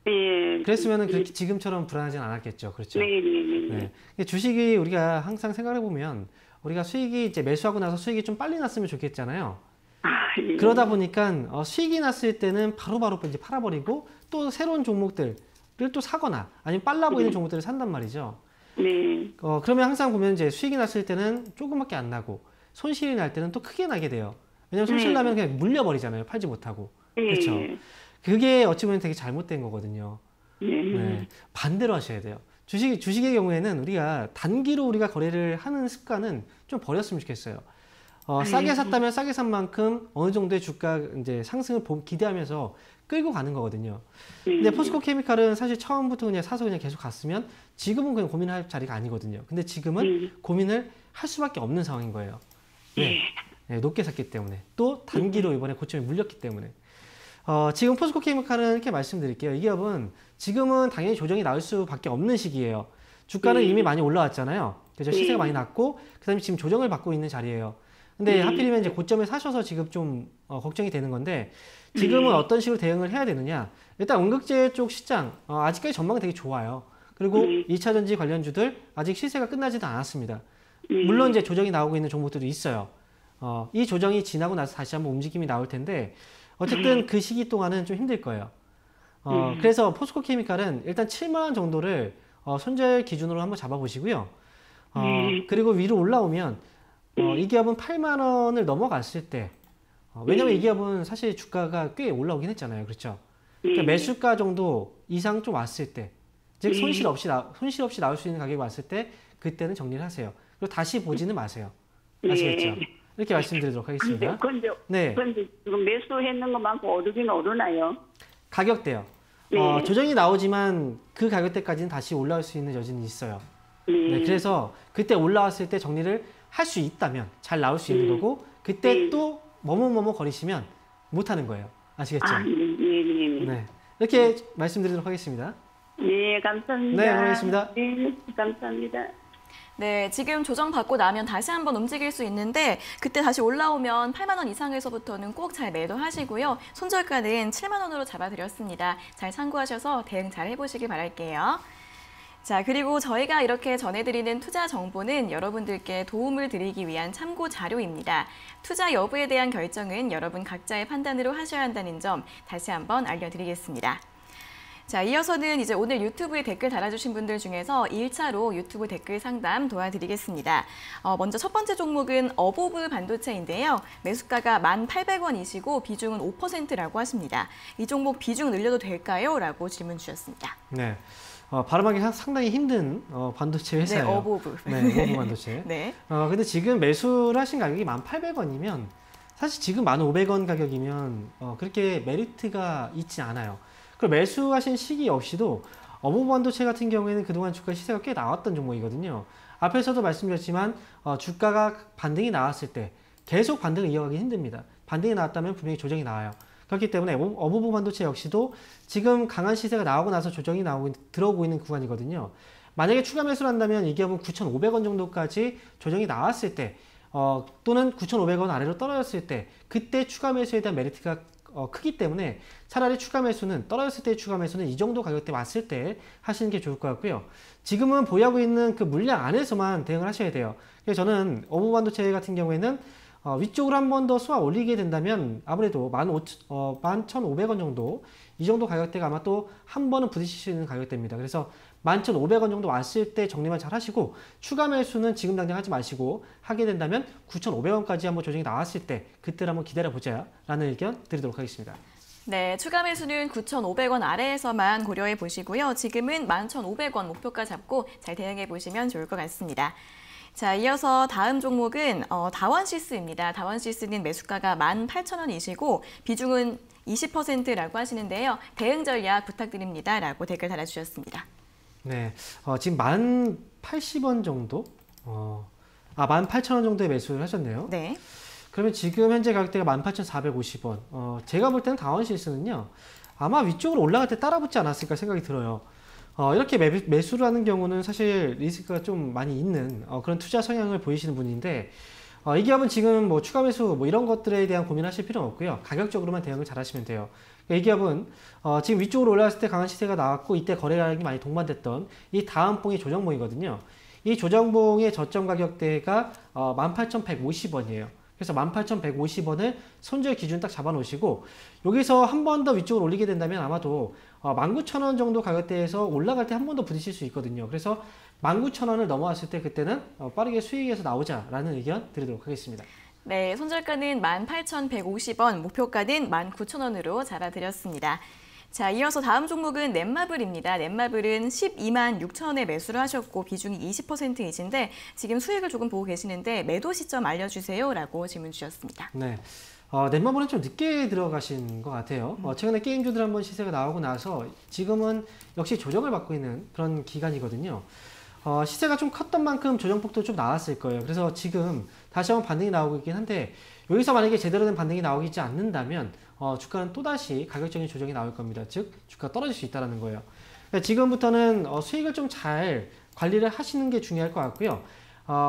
네. 그랬으면 그렇게 지금처럼 불안하진 않았겠죠. 그렇죠? 네. 네. 주식이 우리가 항상 생각해 보면 우리가 수익이 이제 매수하고 나서 수익이 좀 빨리 났으면 좋겠잖아요. 네. 그러다 보니까 수익이 났을 때는 바로바로 이제 팔아버리고 또 새로운 종목들을 또 사거나 아니면 빨라 보이는 종목들을 산단 말이죠. 네. 그러면 항상 보면 이제 수익이 났을 때는 조금밖에 안 나고 손실이 날 때는 또 크게 나게 돼요. 왜냐면 손실 나면 그냥 물려버리잖아요. 팔지 못하고. 그렇죠. 그게 어찌 보면 되게 잘못된 거거든요. 네. 반대로 하셔야 돼요. 주식의 경우에는 우리가 단기로 우리가 거래를 하는 습관은 좀 버렸으면 좋겠어요. 싸게 샀다면 싸게 산 만큼 어느 정도의 주가 이제 상승을 기대하면서 끌고 가는 거거든요. 근데 포스코 케미칼은 사실 처음부터 그냥 사서 그냥 계속 갔으면 지금은 그냥 고민할 자리가 아니거든요. 근데 지금은 고민을 할 수밖에 없는 상황인 거예요. 네. 네, 높게 샀기 때문에 또 단기로 이번에 고점에 물렸기 때문에 지금 포스코 케미칼은 이렇게 말씀드릴게요. 이 기업은 지금은 당연히 조정이 나올 수밖에 없는 시기예요. 주가는 이미 많이 올라왔잖아요. 그래서 시세가 많이 났고 그다음에 지금 조정을 받고 있는 자리예요. 근데 하필이면 이제 고점에 사셔서 지금 좀 걱정이 되는 건데 지금은 어떤 식으로 대응을 해야 되느냐? 일단 원극재 쪽 시장 아직까지 전망이 되게 좋아요. 그리고 2차 전지 관련주들 아직 시세가 끝나지도 않았습니다. 물론 이제 조정이 나오고 있는 종목들도 있어요. 이 조정이 지나고 나서 다시 한번 움직임이 나올 텐데 어쨌든 그 시기 동안은 좀 힘들 거예요. 그래서 포스코 케미칼은 일단 7만 원 정도를 손절 기준으로 한번 잡아보시고요. 그리고 위로 올라오면 이 기업은 8만 원을 넘어갔을 때 왜냐면 이 기업은 사실 주가가 꽤 올라오긴 했잖아요. 그렇죠? 그러니까 매수가 정도 이상 좀 왔을 때 즉 손실 없이 나올 수 있는 가격이 왔을 때 그때는 정리를 하세요. 그리고 다시 보지는 마세요. 아시겠죠? 이렇게 말씀드리도록 하겠습니다. 근데 지금 매수했는 것만큼 오르긴 오르나요? 가격대요. 조정이 나오지만 그 가격대까지는 다시 올라올 수 있는 여지는 있어요. 네, 그래서 그때 올라왔을 때 정리를 할 수 있다면 잘 나올 수 있는 거고 그때 또 머뭇머뭇 거리시면 못하는 거예요. 아시겠죠? 네, 이렇게 말씀드리도록 하겠습니다. 네, 감사합니다. 네, 고맙습니다. 네, 감사합니다. 네, 지금 조정받고 나면 다시 한번 움직일 수 있는데 그때 다시 올라오면 8만 원 이상에서부터는 꼭 잘 매도하시고요. 손절가는 7만 원으로 잡아드렸습니다. 잘 참고하셔서 대응 잘 해보시길 바랄게요. 자, 그리고 저희가 이렇게 전해드리는 투자 정보는 여러분들께 도움을 드리기 위한 참고 자료입니다. 투자 여부에 대한 결정은 여러분 각자의 판단으로 하셔야 한다는 점 다시 한번 알려드리겠습니다. 자, 이어서는 이제 오늘 유튜브에 댓글 달아주신 분들 중에서 1차로 유튜브 댓글 상담 도와드리겠습니다. 먼저 첫 번째 종목은 어보브 반도체인데요. 매수가가 1,800원이시고 비중은 5%라고 하십니다. 이 종목 비중 늘려도 될까요? 라고 질문 주셨습니다. 네. 발음하기 상당히 힘든 반도체 회사예요. 네, 어보브. 네, 어보브 반도체. 네. 근데 지금 매수를 하신 가격이 1,800원이면 사실 지금 1,500원 가격이면 그렇게 메리트가 있지 않아요. 그리고 매수하신 시기 역시도 어보브 반도체 같은 경우에는 그동안 주가 시세가 꽤 나왔던 종목이거든요. 앞에서도 말씀드렸지만 주가가 반등이 나왔을 때 계속 반등을 이어가기 힘듭니다. 반등이 나왔다면 분명히 조정이 나와요. 그렇기 때문에 어보브 반도체 역시도 지금 강한 시세가 나오고 나서 조정이 들어오고 있는 구간이거든요. 만약에 추가 매수를 한다면 이 기업은 9,500원 정도까지 조정이 나왔을 때 또는 9,500원 아래로 떨어졌을 때 그때 추가 매수에 대한 메리트가 크기 때문에 차라리 추가 매수는 떨어졌을 때의 추가 매수는 이 정도 가격대 왔을 때 하시는 게 좋을 것 같고요. 지금은 보유하고 있는 그 물량 안에서만 대응을 하셔야 돼요. 그래서 저는 어보브 반도체 같은 경우에는 위쪽으로 한 번 더 쏘아 올리게 된다면 아무래도 11,500원 정도 이 정도 가격대가 아마 또 한 번은 부딪힐 수 있는 가격대입니다. 그래서 11,500원 정도 왔을 때 정리만 잘 하시고 추가 매수는 지금 당장 하지 마시고 하게 된다면 9,500원까지 한번 조정이 나왔을 때 그때를 한번 기다려보자 라는 의견 드리도록 하겠습니다. 네, 추가 매수는 9,500원 아래에서만 고려해 보시고요. 지금은 11,500원 목표가 잡고 잘 대응해 보시면 좋을 것 같습니다. 자, 이어서 다음 종목은 다원시스입니다. 다원시스는 매수가가 18,000원이시고 비중은 20%라고 하시는데요. 대응 전략 부탁드립니다. 라고 댓글 달아주셨습니다. 네, 지금 1,080원 정도? 18,000원 정도의 매수를 하셨네요. 네. 그러면 지금 현재 가격대가 18,450원. 제가 볼 때는 다원시스는요. 아마 위쪽으로 올라갈 때 따라붙지 않았을까 생각이 들어요. 이렇게 매수를 하는 경우는 사실 리스크가 좀 많이 있는 그런 투자 성향을 보이시는 분인데 이 기업은 지금 뭐 추가 매수 뭐 이런 것들에 대한 고민하실 필요는 없고요. 가격적으로만 대응을 잘 하시면 돼요. 이 기업은 지금 위쪽으로 올라왔을 때 강한 시세가 나왔고 이때 거래량이 많이 동반됐던 이 다음 봉이 조정봉이거든요. 이 조정봉의 저점 가격대가 18,150원이에요. 그래서 18,150원을 손절 기준 딱 잡아 놓으시고 여기서 한 번 더 위쪽으로 올리게 된다면 아마도 19,000원 정도 가격대에서 올라갈 때 한 번 더 부딪힐 수 있거든요. 그래서 19,000원을 넘어왔을 때 그때는 빠르게 수익에서 나오자라는 의견 드리도록 하겠습니다. 네, 손절가는 18,150원, 목표가는 19,000원으로 잡아드렸습니다. 자, 이어서 다음 종목은 넷마블입니다. 넷마블은 12만 6천원에 매수를 하셨고 비중이 20%이신데 지금 수익을 조금 보고 계시는데 매도 시점 알려주세요 라고 질문 주셨습니다. 네. 넷마블은 좀 늦게 들어가신 것 같아요. 최근에 게임주들 한번 시세가 나오고 나서 지금은 역시 조정을 받고 있는 그런 기간이거든요. 시세가 좀 컸던 만큼 조정폭도 좀 나왔을 거예요. 그래서 지금 다시 한번 반등이 나오고 있긴 한데 여기서 만약에 제대로 된 반등이 나오지 않는다면 주가는 또다시 가격적인 조정이 나올 겁니다. 즉 주가가 떨어질 수 있다는 거예요. 그러니까 지금부터는 수익을 좀 잘 관리를 하시는 게 중요할 것 같고요.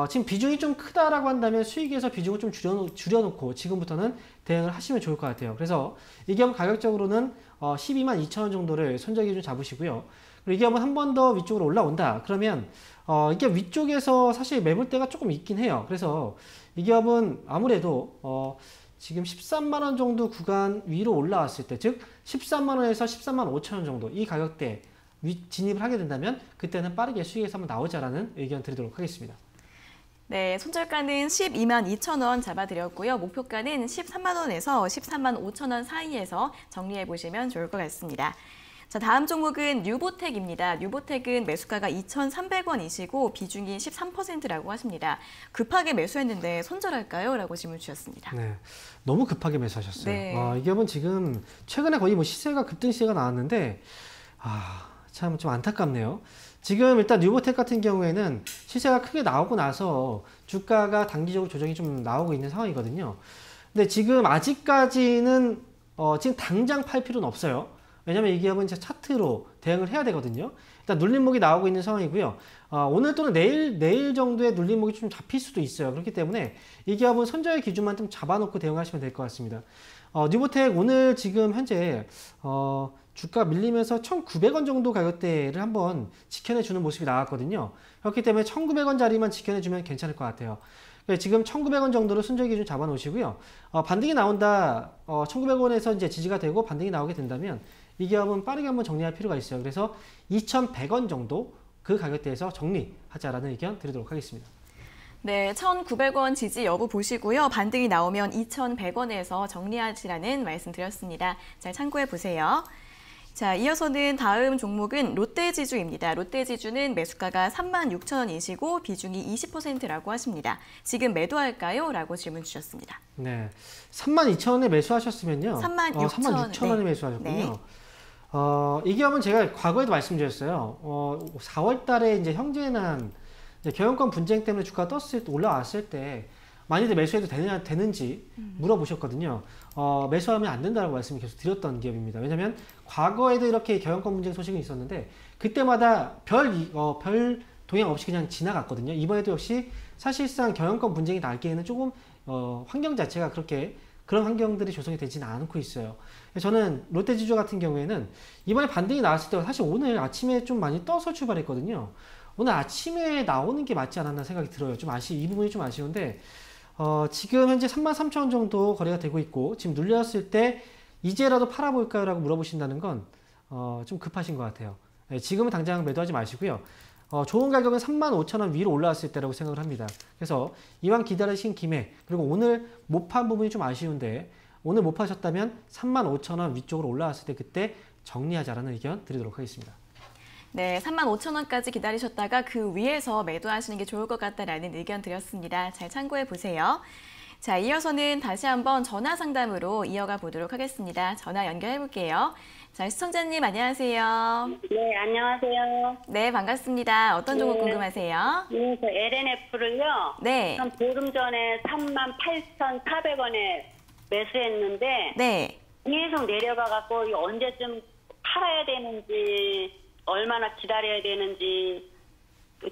지금 비중이 좀 크다라고 한다면 수익에서 비중을 좀 줄여놓고 지금부터는 대응을 하시면 좋을 것 같아요. 그래서 이 기업 가격적으로는 12만 2천원 정도를 손절 기준 잡으시고요. 그리고 이 기업은 한 번 더 위쪽으로 올라온다. 그러면 이게 위쪽에서 사실 매물대가 조금 있긴 해요. 그래서 이 기업은 아무래도 지금 13만 원 정도 구간 위로 올라왔을 때, 즉 13만 원에서 13만 5천 원 정도 이 가격대 진입을 하게 된다면 그때는 빠르게 수익에서 한번 나오자라는 의견 드리도록 하겠습니다. 네, 손절가는 12만 2천원 잡아드렸고요. 목표가는 13만 원에서 13만 5천 원 사이에서 정리해 보시면 좋을 것 같습니다. 자, 다음 종목은 뉴보텍입니다. 뉴보텍은 매수가가 2,300원이시고 비중이 13%라고 하십니다. 급하게 매수했는데 손절할까요? 라고 질문 주셨습니다. 네, 너무 급하게 매수하셨어요. 네. 이 기업은 지금 최근에 거의 뭐 시세가 급등 시세가 나왔는데 참 좀 안타깝네요. 지금 일단 뉴보텍 같은 경우에는 시세가 크게 나오고 나서 주가가 단기적으로 조정이 좀 나오고 있는 상황이거든요. 근데 지금 아직까지는 지금 당장 팔 필요는 없어요. 왜냐면 이 기업은 이제 차트로 대응을 해야 되거든요. 일단 눌림목이 나오고 있는 상황이고요. 오늘 또는 내일 정도의 눌림목이 좀 잡힐 수도 있어요. 그렇기 때문에 이 기업은 손절 기준만 좀 잡아놓고 대응하시면 될 것 같습니다. 뉴보텍 오늘 지금 현재 주가 밀리면서 1,900원 정도 가격대를 한번 지켜내주는 모습이 나왔거든요. 그렇기 때문에 1,900원 자리만 지켜내주면 괜찮을 것 같아요. 지금 1,900원 정도로 손절 기준 잡아 놓으시고요. 반등이 나온다, 1,900원에서 이제 지지가 되고 반등이 나오게 된다면 이 기업은 빠르게 한번 정리할 필요가 있어요. 그래서 2,100원 정도 그 가격대에서 정리하자라는 의견 드리도록 하겠습니다. 네, 1,900원 지지 여부 보시고요. 반등이 나오면 2,100원에서 정리하시라는 말씀 드렸습니다. 잘 참고해 보세요. 자, 이어서는 다음 종목은 롯데지주입니다. 롯데지주는 매수가가 36,000원이시고 비중이 20%라고 하십니다. 지금 매도할까요? 라고 질문 주셨습니다. 네, 32,000원에 매수하셨으면요. 36,000원에 네. 매수하셨군요. 네. 이 기업은 제가 과거에도 말씀드렸어요. 4월 달에 이제 형제난 경영권 분쟁 때문에 주가가 올라왔을 때 많이들 매수해도 되는지 물어보셨거든요. 매수하면 안 된다고 말씀을 계속 드렸던 기업입니다. 왜냐하면 과거에도 이렇게 경영권 분쟁 소식이 있었는데 그때마다 별 동향 없이 그냥 지나갔거든요. 이번에도 역시 사실상 경영권 분쟁이 날기에는 조금 환경 자체가 그런 환경들이 조성이 되지는 않고 있어요. 저는 롯데지주 같은 경우에는 이번에 반등이 나왔을 때 사실 오늘 아침에 좀 많이 떠서 출발했거든요. 오늘 아침에 나오는 게 맞지 않았나 생각이 들어요. 이 부분이 좀 아쉬운데 지금 현재 33,000원 정도 거래가 되고 있고 지금 눌렸을 때 이제라도 팔아볼까요? 라고 물어보신다는 건 좀 급하신 것 같아요. 네, 지금은 당장 매도하지 마시고요. 좋은 가격은 35,000원 위로 올라왔을 때라고 생각을 합니다. 그래서 이왕 기다리신 김에 그리고 오늘 못 판 부분이 좀 아쉬운데 오늘 못 파셨다면 35,000원 위쪽으로 올라왔을 때 그때 정리하자라는 의견 드리도록 하겠습니다. 네, 35,000원까지 기다리셨다가 그 위에서 매도하시는 게 좋을 것 같다라는 의견 드렸습니다. 잘 참고해 보세요. 자, 이어서는 다시 한번 전화 상담으로 이어가 보도록 하겠습니다. 전화 연결해 볼게요. 자, 시청자님 안녕하세요. 네, 안녕하세요. 네, 반갑습니다. 어떤 종목 궁금하세요? 네, 저 LNF를요. 네. 한 보름 전에 38,400원에 매수했는데 네. 계속 내려가갖고 언제쯤 팔아야 되는지 얼마나 기다려야 되는지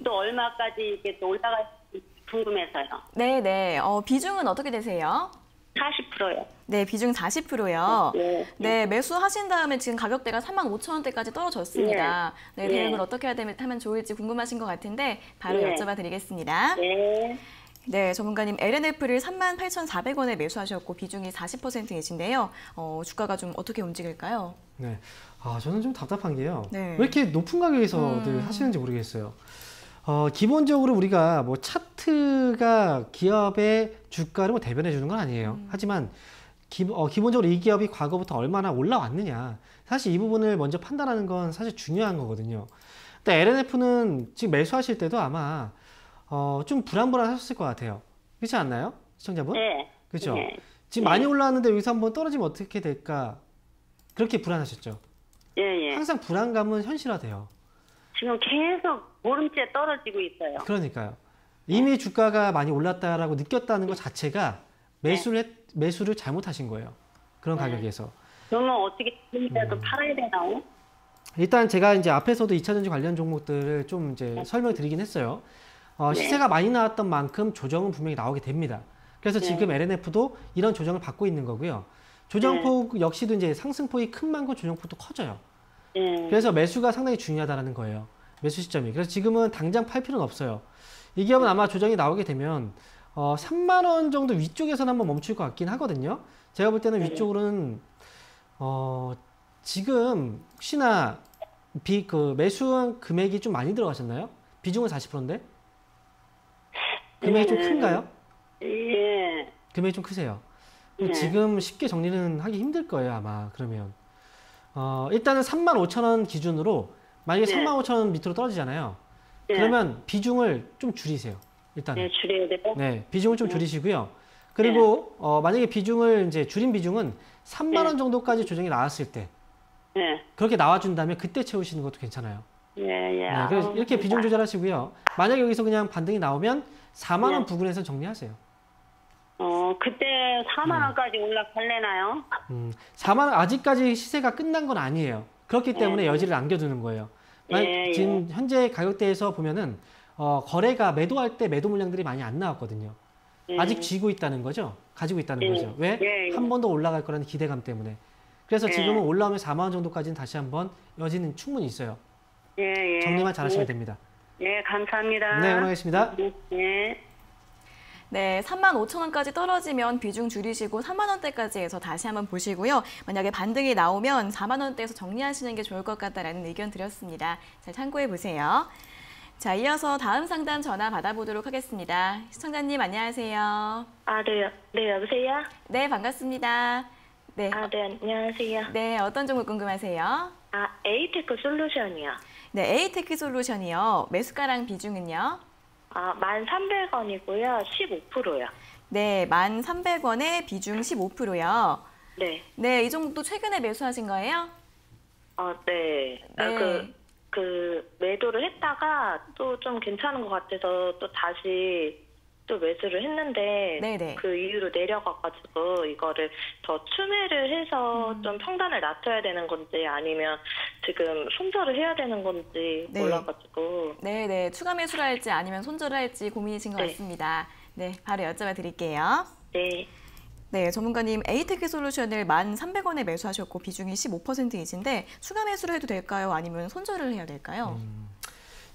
또 얼마까지 이렇게 또 올라갈 수 궁금해서요. 네네. 비중은 어떻게 되세요? 40%요. 네, 비중 40%요. 네. 네, 매수하신 다음에 지금 가격대가 45,000원대까지 떨어졌습니다. 네, 대응을 어떻게 하면 좋을지 궁금하신 것 같은데 바로 여쭤봐 드리겠습니다. 네. 네, 전문가님 LNF를 38,400원에 매수하셨고 비중이 40%이신데요. 주가가 좀 어떻게 움직일까요? 네. 저는 좀 답답한 게요. 네. 왜 이렇게 높은 가격에서들 하시는지 모르겠어요. 기본적으로 우리가 뭐 차트가 기업의 주가를 뭐 대변해 주는 건 아니에요. 하지만 기본적으로 이 기업이 과거부터 얼마나 올라왔느냐. 사실 이 부분을 먼저 판단하는 건 사실 중요한 거거든요. 근데 LNF는 지금 매수하실 때도 아마 좀 불안불안하셨을 것 같아요. 그렇지 않나요? 시청자분? 네. 그렇죠? 네. 지금 많이 올라왔는데 여기서 한번 떨어지면 어떻게 될까? 그렇게 불안하셨죠? 예, 예. 항상 불안감은 현실화돼요. 지금 계속 보름째 떨어지고 있어요. 그러니까요. 이미 주가가 많이 올랐다라고 느꼈다는 것 자체가 매수를 잘못하신 거예요. 그런 가격에서. 그러면 어떻게 지금이라도 팔아야 되나요? 일단 제가 이제 앞에서도 2차전지 관련 종목들을 좀 이제 설명드리긴 했어요. 시세가 많이 나왔던 만큼 조정은 분명히 나오게 됩니다. 그래서 지금 LNF도 이런 조정을 받고 있는 거고요. 조정폭 역시도 이제 상승폭이 큰 만큼 조정폭도 커져요. 그래서 매수가 상당히 중요하다는 거예요. 매수 시점이. 그래서 지금은 당장 팔 필요는 없어요. 이 기업은 아마 조정이 나오게 되면 3만 원 정도 위쪽에서는 한번 멈출 것 같긴 하거든요. 제가 볼 때는 위쪽으로는 지금 혹시나 매수한 금액이 좀 많이 들어가셨나요? 비중은 40%인데? 금액이 좀 큰가요? 예. 금액이 좀 크세요. 지금 쉽게 정리는 하기 힘들 거예요, 아마. 그러면. 일단은 35,000원 기준으로 만약에 35,000원 밑으로 떨어지잖아요. 그러면 비중을 좀 줄이세요. 일단은. 네, 줄여야 되고. 네, 비중을 좀 줄이시고요. 그리고 만약에 비중을 이제 줄인 비중은 3만 원 정도까지 조정이 나왔을 때 그렇게 나와준다면 그때 채우시는 것도 괜찮아요. 네, 그래서 이렇게 비중 조절하시고요. 만약에 여기서 그냥 반등이 나오면 4만 원 부근에서 정리하세요. 그때 4만 원까지 올라갈래나요? 4만 원 아직까지 시세가 끝난 건 아니에요. 그렇기 때문에 여지를 남겨두는 거예요. 지금 현재 가격대에서 보면은 거래가 매도할 때 매도 물량들이 많이 안 나왔거든요. 아직 쥐고 있다는 거죠. 가지고 있다는 거죠. 왜? 한 번 더 올라갈 거라는 기대감 때문에. 그래서 지금은 올라오면 4만 원 정도까지는 다시 한번 여지는 충분히 있어요. 정리만 잘하시면 됩니다. 네, 감사합니다. 네, 응원하겠습니다. 네. 네, 35,000원까지 떨어지면 비중 줄이시고 3만 원대까지 해서 다시 한번 보시고요. 만약에 반등이 나오면 4만 원대에서 정리하시는 게 좋을 것 같다라는 의견 드렸습니다. 잘 참고해 보세요. 자, 이어서 다음 상담 전화 받아보도록 하겠습니다. 시청자님 안녕하세요. 네, 여보세요? 네, 반갑습니다. 네. 네, 안녕하세요. 네, 어떤 종목 궁금하세요? 에이테크 솔루션이요. 네, 에이테크 솔루션이요. 매수가랑 비중은요? 1,300원이고요. 15%요. 네, 1,300원에 비중 15%요. 네. 네, 이 종목도 최근에 매수하신 거예요? 네. 매도를 했다가 또 좀 괜찮은 것 같아서 또 다시 또 매수를 했는데 네네. 그 이후로 내려가가지고 이거를 더 추매를 해서 좀 평단을 낮춰야 되는 건지 아니면 지금 손절을 해야 되는 건지 몰라가지고. 네네. 추가 매수를 할지 아니면 손절을 할지 고민이신 것 같습니다. 네, 바로 여쭤봐 드릴게요. 네. 네, 전문가님 에이테크 솔루션을 1,300원에 매수하셨고 비중이 15%이신데 추가 매수를 해도 될까요? 아니면 손절을 해야 될까요?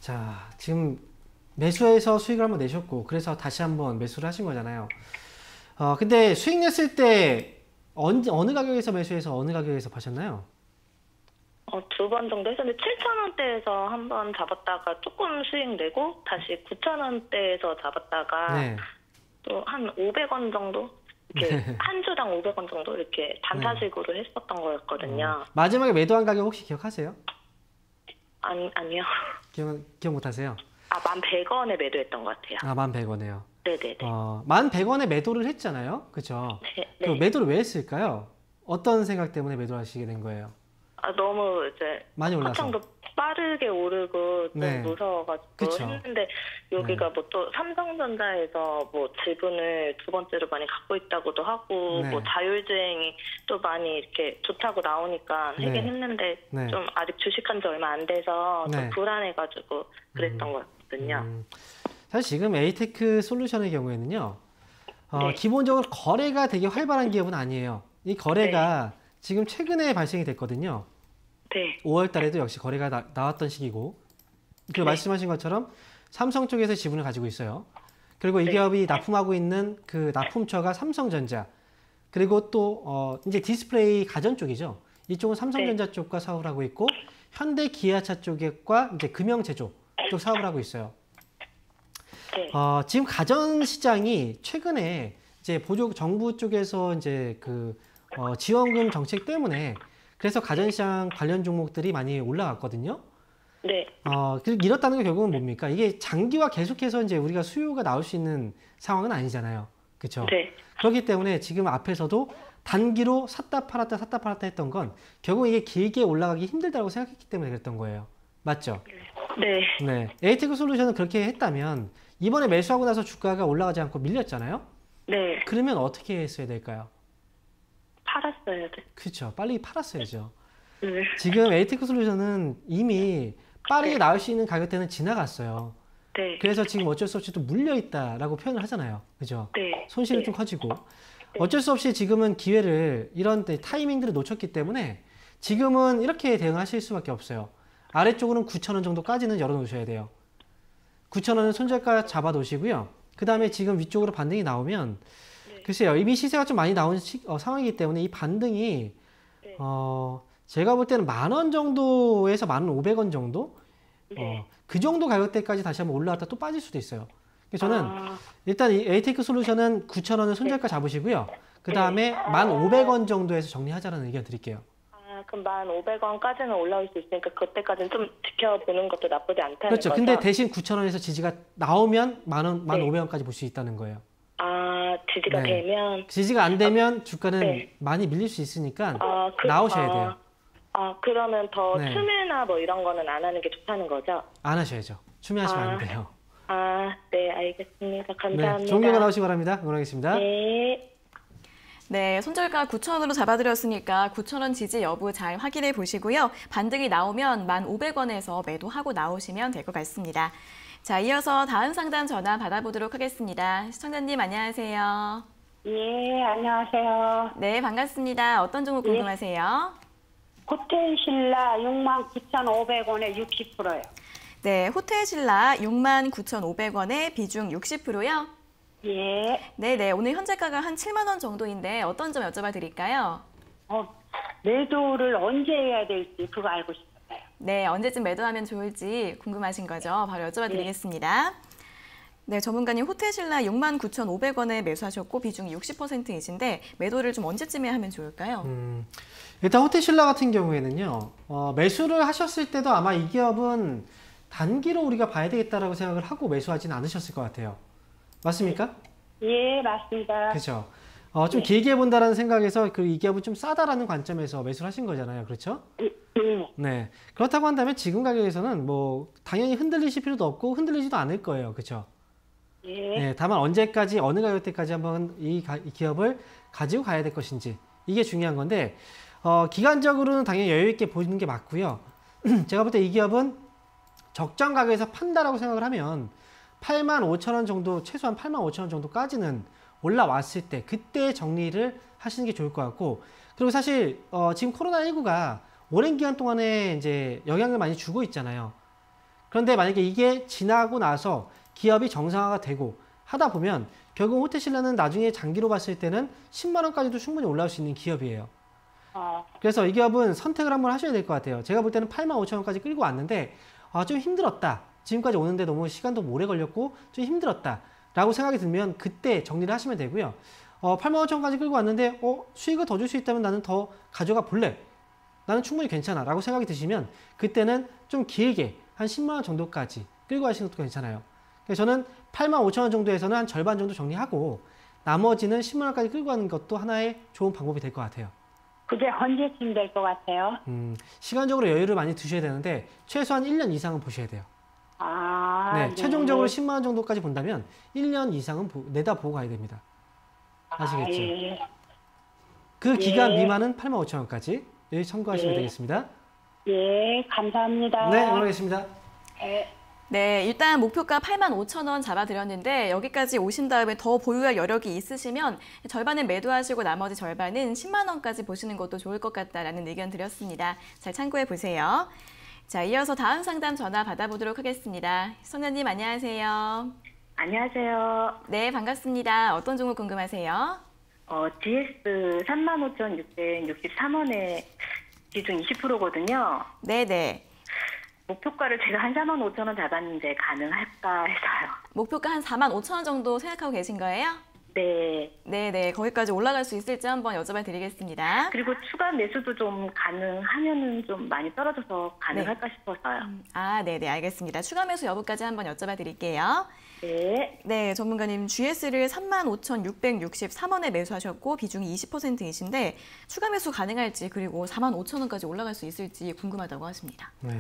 자, 지금 매수해서 수익을 한번 내셨고 그래서 다시 한번 매수를 하신 거잖아요. 근데 수익 냈을 때 어느 가격에서 매수해서 어느 가격에서 파셨나요? 2번 정도 했었는데 7,000원대에서 한번 잡았다가 조금 수익 내고 다시 9,000원대에서 잡았다가 또 한 500원 정도 이렇게 한 주당 500원 정도 이렇게 단타식으로 했었던 거였거든요. 마지막에 매도한 가격 혹시 기억하세요? 아니요. 기억 못하세요? 1,100원에 매도했던 것 같아요. 1,100원에요. 네네네. 1,100원에 매도를 했잖아요. 그렇죠? 네. 매도를 왜 했을까요? 어떤 생각 때문에 매도를 하시게 된 거예요? 너무 이제 많이 올라서. 한창도 빠르게 오르고 좀 무서워가지고 했는데 여기가 뭐 또 삼성전자에서 뭐 지분을 두 번째로 많이 갖고 있다고도 하고 뭐 자율주행이 또 많이 이렇게 좋다고 나오니까 하긴 했는데 좀 아직 주식한 지 얼마 안 돼서 좀 불안해가지고 그랬던 거거든요. 사실 지금 에이테크 솔루션의 경우에는요. 네. 기본적으로 거래가 되게 활발한 기업은 아니에요. 이 거래가 지금 최근에 발생이 됐거든요. 네. 5월 달에도 역시 거래가 나왔던 시기고, 그리고 말씀하신 것처럼 삼성 쪽에서 지분을 가지고 있어요. 그리고 이 기업이 납품하고 있는 그 납품처가 삼성전자, 그리고 또 이제 디스플레이 가전 쪽이죠. 이쪽은 삼성전자 쪽과 사업을 하고 있고, 현대 기아차 쪽과 이제 금형 제조 쪽 사업을 하고 있어요. 네. 지금 가전 시장이 최근에 이제 정부 쪽에서 이제 그 지원금 정책 때문에 그래서 가전 시장 관련 종목들이 많이 올라갔거든요. 네. 이렇다는 게 결국은 뭡니까? 이게 장기화 계속해서 이제 우리가 수요가 나올 수 있는 상황은 아니잖아요. 그렇죠? 네. 그렇기 때문에 지금 앞에서도 단기로 샀다 팔았다 했던 건 결국 이게 길게 올라가기 힘들다고 생각했기 때문에 그랬던 거예요. 맞죠? 네. 네. 에이테크 솔루션은 그렇게 했다면 이번에 매수하고 나서 주가가 올라가지 않고 밀렸잖아요. 네. 그러면 어떻게 했어야 될까요? 팔았어야 돼. 그렇죠. 빨리 팔았어야죠. 네. 지금 에이테크 솔루션은 이미 빠르게 나올 수 있는 가격대는 지나갔어요. 네. 그래서 지금 어쩔 수 없이 또 물려있다라고 표현을 하잖아요. 그죠? 네. 손실은 좀 커지고. 어쩔 수 없이 지금은 기회를, 이런 타이밍들을 놓쳤기 때문에 지금은 이렇게 대응하실 수밖에 없어요. 아래쪽으로는 9,000원 정도까지는 열어놓으셔야 돼요. 9,000원은 손절가 잡아 놓으시고요. 그 다음에 지금 위쪽으로 반등이 나오면, 글쎄요, 이미 시세가 좀 많이 나온 상황이기 때문에 이 반등이, 제가 볼 때는 10,000원 정도에서 10,500원 정도? 그 정도 가격대까지 다시 한번 올라왔다 또 빠질 수도 있어요. 그래서 저는 일단 이 에이테크 솔루션은 9,000원을 손절가 잡으시고요. 그 다음에 1,500원 정도에서 정리하자는 의견 드릴게요. 그럼 1,500원까지는 올라올 수 있으니까 그때까지는 좀 지켜보는 것도 나쁘지 않다는 그렇죠. 거죠? 근데 대신 9,000원에서 지지가 나오면 1,500원까지 볼 수 있다는 거예요. 지지가 되면? 지지가 안 되면 주가는 많이 밀릴 수 있으니까 나오셔야 돼요. 그러면 더 추매나 뭐 이런 거는 안 하는 게 좋다는 거죠? 안 하셔야죠. 추매하시면 안 돼요. 네, 알겠습니다. 감사합니다. 네, 좋은 결과 나오시기 바랍니다. 응원하겠습니다. 네. 네, 손절가 9,000원으로 잡아드렸으니까 9,000원 지지 여부 잘 확인해 보시고요. 반등이 나오면 1,500원에서 매도하고 나오시면 될 것 같습니다. 자, 이어서 다음 상담 전화 받아보도록 하겠습니다. 시청자님 안녕하세요. 예, 안녕하세요. 네, 반갑습니다. 어떤 종목 궁금하세요? 호텔신라 69,500원에 60%요. 네, 호텔신라 69,500원에 비중 60%요? 예. 네네, 오늘 현재가가 한 7만 원 정도인데 어떤 점 여쭤봐 드릴까요? 매도를 언제 해야 될지 그거 알고 싶어요. 네, 언제쯤 매도하면 좋을지 궁금하신 거죠? 바로 여쭤봐 드리겠습니다. 네, 전문가님 호텔신라 69,500원에 매수하셨고 비중이 60%이신데 매도를 좀 언제쯤에 하면 좋을까요? 일단 호텔신라 같은 경우에는요. 매수를 하셨을 때도 아마 이 기업은 단기로 우리가 봐야 되겠다라고 생각을 하고 매수하지는 않으셨을 것 같아요. 맞습니까? 예, 맞습니다. 그렇죠. 좀 길게 본다라는 생각에서 이 기업은 좀 싸다라는 관점에서 매수를 하신 거잖아요. 그렇죠? 네. 그렇다고 한다면 지금 가격에서는 뭐 당연히 흔들리실 필요도 없고 흔들리지도 않을 거예요. 그렇죠? 예. 네, 다만 언제까지 어느 가격대까지 한번 이 기업을 가지고 가야 될 것인지 이게 중요한 건데 기간적으로는 당연히 여유 있게 보는 게 맞고요. 제가 볼 때 이 기업은 적정 가격에서 판다라고 생각을 하면 85,000원 정도, 최소한 85,000원 정도까지는 올라왔을 때 그때 정리를 하시는 게 좋을 것 같고, 그리고 사실 지금 코로나19가 오랜 기간 동안에 이제 영향을 많이 주고 있잖아요. 그런데 만약에 이게 지나고 나서 기업이 정상화가 되고 하다 보면 결국 호텔신라는 나중에 장기로 봤을 때는 10만 원까지도 충분히 올라올 수 있는 기업이에요. 그래서 이 기업은 선택을 한번 하셔야 될 것 같아요. 제가 볼 때는 85,000원까지 끌고 왔는데 좀 힘들었다. 지금까지 오는데 너무 시간도 오래 걸렸고 좀 힘들었다 라고 생각이 들면 그때 정리를 하시면 되고요. 85,000원까지 끌고 왔는데 수익을 더 줄 수 있다면 나는 더 가져가 볼래. 나는 충분히 괜찮아 라고 생각이 드시면 그때는 좀 길게 한 10만 원 정도까지 끌고 가시는 것도 괜찮아요. 그래서 저는 85,000원 정도에서는 한 절반 정도 정리하고 나머지는 10만 원까지 끌고 가는 것도 하나의 좋은 방법이 될 것 같아요. 그게 언제쯤 될 것 같아요? 시간적으로 여유를 많이 두셔야 되는데 최소한 1년 이상은 보셔야 돼요. 네, 네. 최종적으로 10만 원 정도까지 본다면 1년 이상은 내다보고 가야 됩니다. 아시겠죠? 예. 그 기간 미만은 85,000원까지 참고하시면 되겠습니다. 예, 감사합니다. 네, 응원하겠습니다. 예. 네, 일단 목표가 85,000원 잡아드렸는데 여기까지 오신 다음에 더 보유할 여력이 있으시면 절반은 매도하시고 나머지 절반은 10만 원까지 보시는 것도 좋을 것 같다라는 의견 드렸습니다. 잘 참고해 보세요. 자, 이어서 다음 상담 전화 받아보도록 하겠습니다. 시청자님 안녕하세요. 안녕하세요. 네, 반갑습니다. 어떤 종목 궁금하세요? GS 35,663원에 비중 20%거든요. 네네. 목표가를 제가 한 45,000원 잡았는데 가능할까 해서요. 목표가 한 45,000원 정도 생각하고 계신 거예요? 네. 네네. 거기까지 올라갈 수 있을지 한번 여쭤봐 드리겠습니다. 그리고 추가 매수도 좀 가능하면은 좀 많이 떨어져서 가능할까 싶어서요. 아, 네네. 알겠습니다. 추가 매수 여부까지 한번 여쭤봐 드릴게요. 네. 네, 전문가님 GS를 35,663원에 매수하셨고 비중이 20%이신데 추가 매수 가능할지 그리고 45,000원까지 올라갈 수 있을지 궁금하다고 하십니다. 네,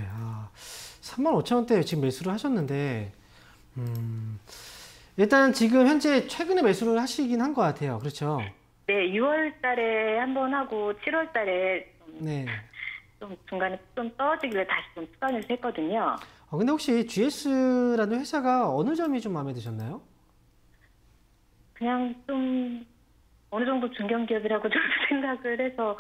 35,000원대 지금 매수를 하셨는데 일단 지금 현재 최근에 매수를 하시긴 한 것 같아요. 그렇죠? 네, 6월 달에 한 번 하고 7월 달에 좀 중간에 좀 떨어지길래 다시 좀 추가 매수했거든요. 근데 혹시 GS라는 회사가 어느 점이 좀 마음에 드셨나요? 그냥 좀 어느 정도 중견기업이라고 좀 생각을 해서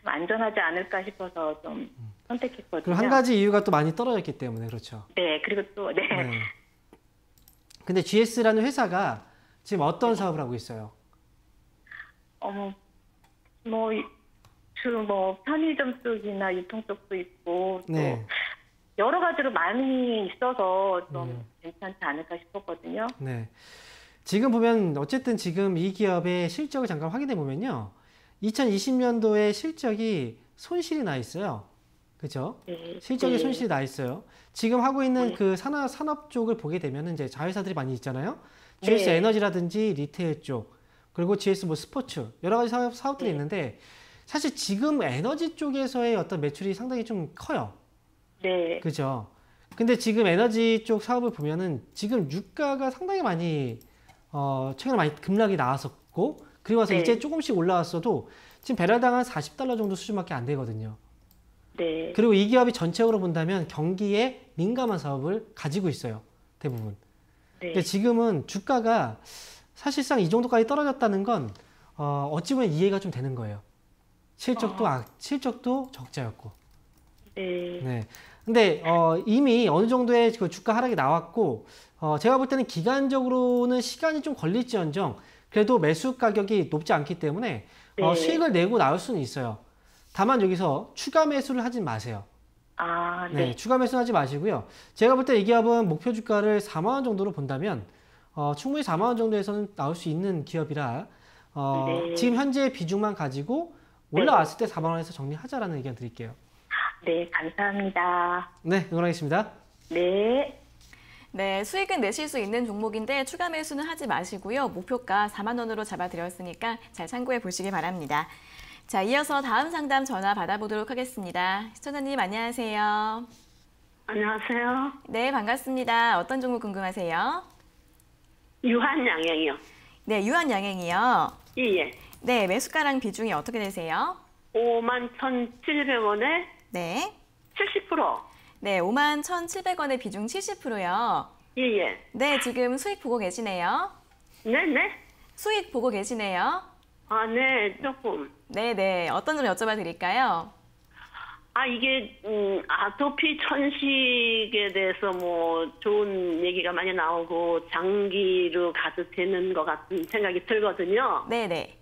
좀 안전하지 않을까 싶어서 좀 선택했거든요. 그리고 한 가지 이유가 또 많이 떨어졌기 때문에 그렇죠. 네, 그리고 또 네. 근데 GS라는 회사가 지금 어떤 사업을 하고 있어요? 주로 편의점 쪽이나 유통 쪽도 있고 또 네. 여러 가지로 많이 있어서 좀 괜찮지 않을까 싶었거든요. 네. 지금 보면 어쨌든 지금 이 기업의 실적을 잠깐 확인해 보면요. 2020년도에 실적이 손실이 나 있어요. 그죠? 네. 실적이 네. 손실이 나 있어요. 지금 하고 있는 그 산업 쪽을 보게 되면 이제 자회사들이 많이 있잖아요. GS 네. 에너지라든지 리테일 쪽, 그리고 GS 스포츠 여러 가지 사업들이 있는데 사실 지금 에너지 쪽에서의 어떤 매출이 상당히 좀 커요. 네. 그죠? 근데 지금 에너지 쪽 사업을 보면은 지금 유가가 상당히 많이 최근에 많이 급락이 나왔었고 그리고 와서 이제 조금씩 올라왔어도 지금 배럴당 한 $40 정도 수준밖에 안 되거든요. 네. 그리고 이 기업이 전체적으로 본다면 경기에 민감한 사업을 가지고 있어요. 대부분. 네. 근데 지금은 주가가 사실상 이 정도까지 떨어졌다는 건 어찌 보면 이해가 좀 되는 거예요. 실적도 적자였고. 네. 네. 근데 이미 어느 정도의 그 주가 하락이 나왔고 제가 볼 때는 기간적으로는 시간이 좀 걸릴지언정 그래도 매수 가격이 높지 않기 때문에 수익을 내고 나올 수는 있어요. 다만 여기서 추가 매수를 하지 마세요. 아, 네. 추가 매수는 하지 마시고요. 제가 볼 때 이 기업은 목표 주가를 4만 원 정도로 본다면 충분히 4만 원 정도에서는 나올 수 있는 기업이라 지금 현재 비중만 가지고 올라왔을 때 4만 원에서 정리하자라는 의견 드릴게요. 네, 감사합니다. 네, 응원하겠습니다. 네. 네, 수익은 내실 수 있는 종목인데 추가 매수는 하지 마시고요. 목표가 4만 원으로 잡아드렸으니까 잘 참고해 보시기 바랍니다. 자, 이어서 다음 상담 전화 받아보도록 하겠습니다. 시청자님 안녕하세요. 안녕하세요. 네, 반갑습니다. 어떤 종목 궁금하세요? 유한양행이요. 네, 유한양행이요. 예. 네, 매수가랑 비중이 어떻게 되세요? 51,700원에 네. 70%. 네, 51,700원의 비중 70%요. 예. 네, 지금 수익 보고 계시네요. 네네. 수익 보고 계시네요. 아, 네, 조금. 네네. 어떤 점 여쭤봐 드릴까요? 이게 아토피 천식에 대해서 뭐 좋은 얘기가 많이 나오고 장기로 가도 되는 것 같은 생각이 들거든요. 네네.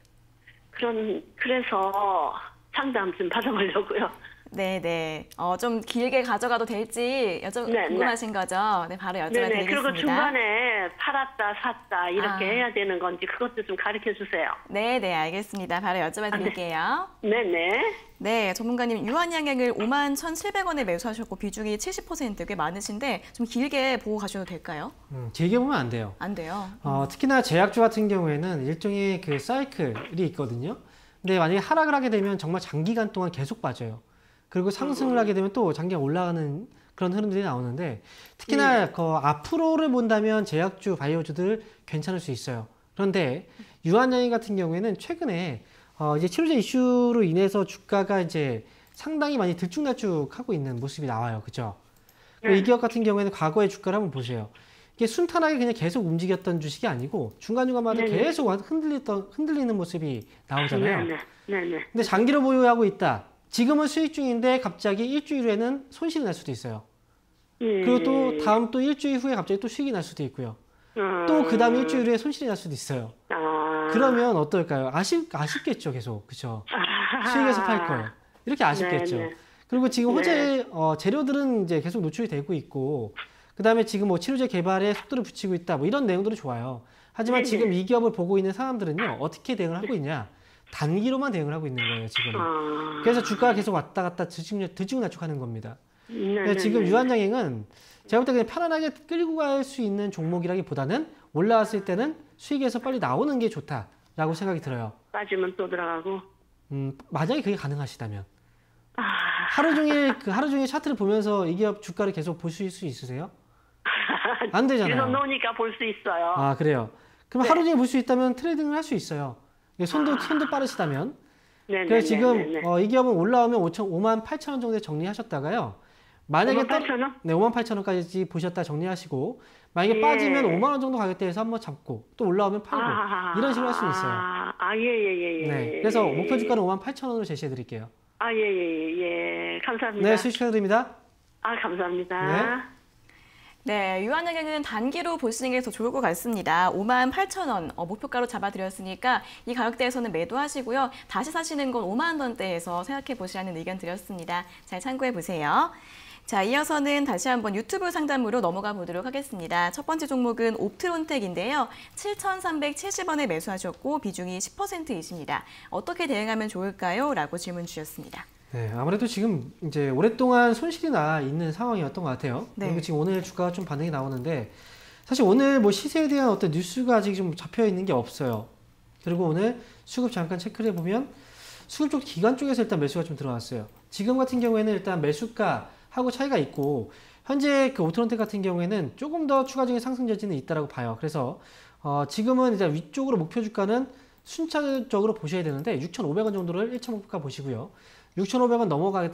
그래서 상담 좀 받아보려고요. 네네. 좀 길게 가져가도 될지 궁금하신 거죠? 네, 바로 여쭤봐 드리겠습니다. 그리고 중간에 팔았다 샀다 이렇게 해야 되는 건지 그것도 좀 가르쳐 주세요. 네네, 알겠습니다. 바로 여쭤봐 드릴게요. 네네. 네, 전문가님 유한양행을 51,700원에 매수하셨고 비중이 70% 꽤 많으신데 좀 길게 보고 가셔도 될까요? 길게 보면 안 돼요. 안 돼요. 특히나 제약주 같은 경우에는 일종의 그 사이클이 있거든요. 근데 만약에 하락을 하게 되면 정말 장기간 동안 계속 빠져요. 그리고 상승을 하게 되면 또 장기간 올라가는 그런 흐름들이 나오는데 특히나 앞으로를 본다면 제약주, 바이오주들 괜찮을 수 있어요. 그런데 유한양행 같은 경우에는 최근에 이제 치료제 이슈로 인해서 주가가 이제 상당히 많이 들쭉날쭉하고 있는 모습이 나와요. 그죠? 이 기업 같은 경우에는 과거의 주가를 한번 보세요. 이게 순탄하게 그냥 계속 움직였던 주식이 아니고 중간중간마다 계속 흔들리는 모습이 나오잖아요. 근데 장기로 보유하고 있다. 지금은 수익 중인데 갑자기 일주일 후에는 손실이 날 수도 있어요. 그리고 또 다음 또 일주일 후에 갑자기 또 수익이 날 수도 있고요. 또 그 다음 일주일 후에 손실이 날 수도 있어요. 그러면 어떨까요? 아쉽겠죠, 계속. 그렇죠? 수익에서 팔 거예요. 이렇게 아쉽겠죠. 그리고 지금 호재 재료들은 이제 계속 노출이 되고 있고, 그 다음에 지금 뭐 치료제 개발에 속도를 붙이고 있다, 뭐 이런 내용들은 좋아요. 하지만 지금 이 기업을 보고 있는 사람들은요, 어떻게 대응을 하고 있냐? 단기로만 대응을 하고 있는 거예요, 지금은. 그래서 주가가 계속 왔다 갔다 들쭉날쭉하는 겁니다. 지금 유한양행은 제가 볼 때 그냥 편안하게 끌고 갈 수 있는 종목이라기보다는 올라왔을 때는 수익에서 빨리 나오는 게 좋다라고 생각이 들어요. 빠지면 또 들어가고. 만약에 그게 가능하시다면. 하루 종일 차트를 보면서 이 기업 주가를 계속 보실 수 있으세요? 안 되잖아요. 그래서 놓으니까 볼 수 있어요. 아, 그래요? 그럼 하루 종일 볼 수 있다면 트레이딩을 할 수 있어요. 손도 빠르시다면. 그래서 지금 이 기업은 올라오면 58,000원 정도에 정리하셨다가요. 만약에 58,000원? 네, 58,000원까지 보셨다 정리하시고, 만약에 빠지면 5만 원 정도 가격대에서 한번 잡고 또 올라오면 팔고 이런 식으로 할 수 있어요. 예. 네, 그래서 목표 주가는 58,000원으로 제시해 드릴게요. 예. 감사합니다. 네, 수익 축하드립니다. 감사합니다. 네, 유한양행은 단기로 보시는 게 더 좋을 것 같습니다. 58,000원 목표가로 잡아드렸으니까 이 가격대에서는 매도하시고요. 다시 사시는 건 5만 원대에서 생각해 보시라는 의견 드렸습니다. 잘 참고해 보세요. 자, 이어서는 다시 한번 유튜브 상담으로 넘어가 보도록 하겠습니다. 첫 번째 종목은 옵트론텍인데요. 7,370원에 매수하셨고 비중이 10%이십니다. 어떻게 대응하면 좋을까요? 라고 질문 주셨습니다. 네, 아무래도 지금 이제 오랫동안 손실이 나 있는 상황이었던 것 같아요. 네. 그리고 지금 오늘 주가가 좀 반등이 나오는데, 사실 오늘 뭐 시세에 대한 어떤 뉴스가 아직 좀 잡혀 있는 게 없어요. 그리고 오늘 수급 잠깐 체크를 해보면 수급 쪽 기관 쪽에서 일단 매수가 좀 들어왔어요. 지금 같은 경우에는 일단 매수가하고 차이가 있고, 현재 그 옵트론텍 같은 경우에는 조금 더 추가적인 상승 여지는 있다라고 봐요. 그래서 지금은 일단 위쪽으로 목표 주가는 순차적으로 보셔야 되는데 6,500원 정도를 1차 목표가 보시고요. 6,500원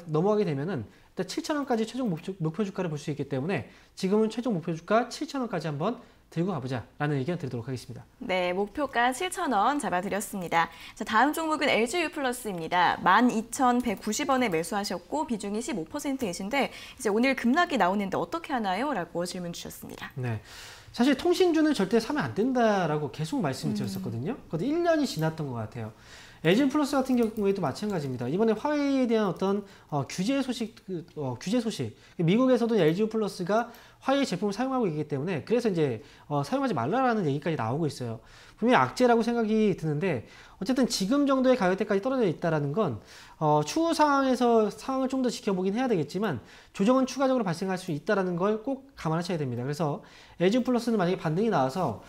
넘어가게 되면은 일단 7,000원까지 최종 목표 주가를 볼 수 있기 때문에 지금은 최종 목표 주가 7,000원까지 한번 들고 가보자라는 의견 드리도록 하겠습니다. 네, 목표가 7,000원 잡아드렸습니다. 자, 다음 종목은 LG유플러스입니다. 12,190원에 매수하셨고 비중이 15%이신데 이제 오늘 급락이 나오는데 어떻게 하나요? 라고 질문 주셨습니다. 네, 사실 통신주는 절대 사면 안 된다라고 계속 말씀을 드렸었거든요. 그것도 1년이 지났던 것 같아요. LG유플러스 같은 경우에도 마찬가지입니다. 이번에 화웨이에 대한 어떤 규제 소식, 미국에서도 LG유플러스가 화웨이 제품을 사용하고 있기 때문에 그래서 이제 사용하지 말라라는 얘기까지 나오고 있어요. 분명히 악재라고 생각이 드는데 어쨌든 지금 정도의 가격대까지 떨어져 있다는 건 추후 상황에서 상황을 좀 더 지켜보긴 해야 되겠지만 조정은 추가적으로 발생할 수 있다는 걸 꼭 감안하셔야 됩니다. 그래서 LG유플러스는 만약에 반등이 나와서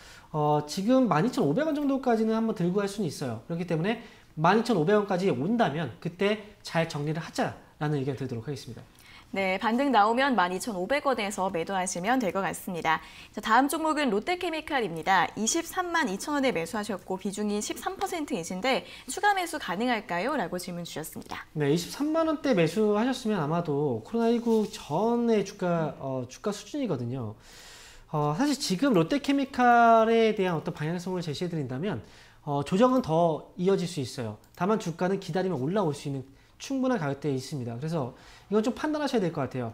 지금 12,500원 정도까지는 한번 들고 갈 수는 있어요. 그렇기 때문에 12,500원까지 온다면 그때 잘 정리를 하자라는 의견 드리도록 하겠습니다. 네, 반등 나오면 12,500원에서 매도하시면 될 것 같습니다. 자, 다음 종목은 롯데케미칼입니다. 23만 2천원에 매수하셨고 비중이 13%이신데 추가 매수 가능할까요? 라고 질문 주셨습니다. 네, 23만 원대 매수하셨으면 아마도 코로나19 전의 주가 수준이거든요. 사실 지금 롯데케미칼에 대한 어떤 방향성을 제시해 드린다면 조정은 더 이어질 수 있어요. 다만 주가는 기다리면 올라올 수 있는 충분한 가격대에 있습니다. 그래서 이건 좀 판단하셔야 될 것 같아요.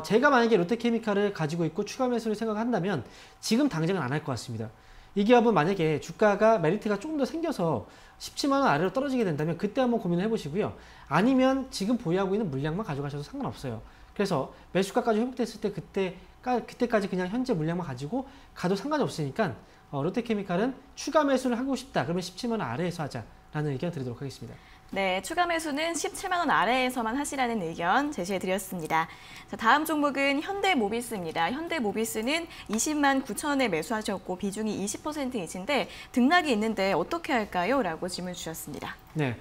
제가 만약에 롯데케미칼을 가지고 있고 추가 매수를 생각한다면 지금 당장은 안 할 것 같습니다. 이 기업은 만약에 주가가 메리트가 조금 더 생겨서 17만 원 아래로 떨어지게 된다면 그때 한번 고민을 해보시고요. 아니면 지금 보유하고 있는 물량만 가져가셔도 상관없어요. 그래서 매수가까지 회복됐을 때 그때까지 그냥 현재 물량만 가지고 가도 상관이 없으니까 롯데케미칼은 추가 매수를 하고 싶다. 그러면 17만 원 아래에서 하자라는 의견 드리도록 하겠습니다. 네, 추가 매수는 17만 원 아래에서만 하시라는 의견 제시해드렸습니다. 자, 다음 종목은 현대모비스입니다. 현대모비스는 20만 9천원에 매수하셨고 비중이 20%이신데 등락이 있는데 어떻게 할까요? 라고 질문 주셨습니다. 네,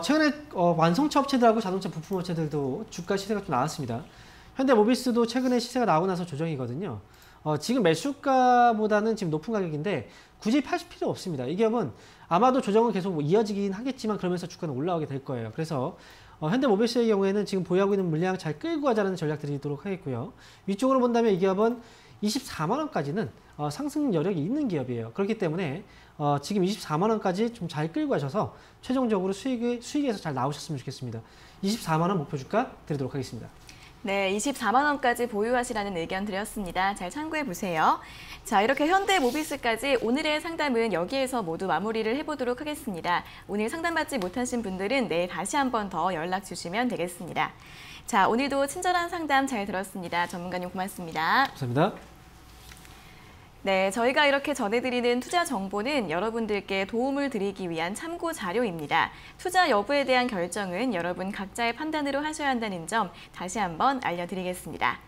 최근에 완성차 업체들하고 자동차 부품 업체들도 주가 시세가 좀 나왔습니다. 현대모비스도 최근에 시세가 나오고 나서 조정이거든요. 지금 매수가보다는 지금 높은 가격인데 굳이 파실 필요 없습니다. 이 기업은 아마도 조정은 계속 이어지긴 하겠지만 그러면서 주가는 올라오게 될 거예요. 그래서 현대모비스의 경우에는 지금 보유하고 있는 물량 잘 끌고 가자는 전략 드리도록 하겠고요. 위쪽으로 본다면 이 기업은 24만 원까지는 상승 여력이 있는 기업이에요. 그렇기 때문에 지금 24만 원까지 좀 잘 끌고 가셔서 최종적으로 수익에서 잘 나오셨으면 좋겠습니다. 24만 원 목표 주가 드리도록 하겠습니다. 네, 24만 원까지 보유하시라는 의견 드렸습니다. 잘 참고해 보세요. 자, 이렇게 현대모비스까지 오늘의 상담은 여기에서 모두 마무리를 해보도록 하겠습니다. 오늘 상담받지 못하신 분들은 내일 다시 한 번 더 연락 주시면 되겠습니다. 자, 오늘도 친절한 상담 잘 들었습니다. 전문가님 고맙습니다. 감사합니다. 네, 저희가 이렇게 전해드리는 투자 정보는 여러분들께 도움을 드리기 위한 참고 자료입니다. 투자 여부에 대한 결정은 여러분 각자의 판단으로 하셔야 한다는 점 다시 한번 알려드리겠습니다.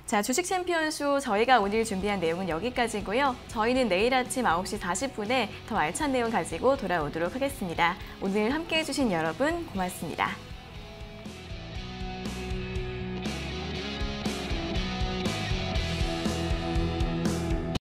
자, 주식 챔피언쇼 저희가 오늘 준비한 내용은 여기까지고요. 저희는 내일 아침 9시 40분에 더 알찬 내용 가지고 돌아오도록 하겠습니다. 오늘 함께해 주신 여러분 고맙습니다.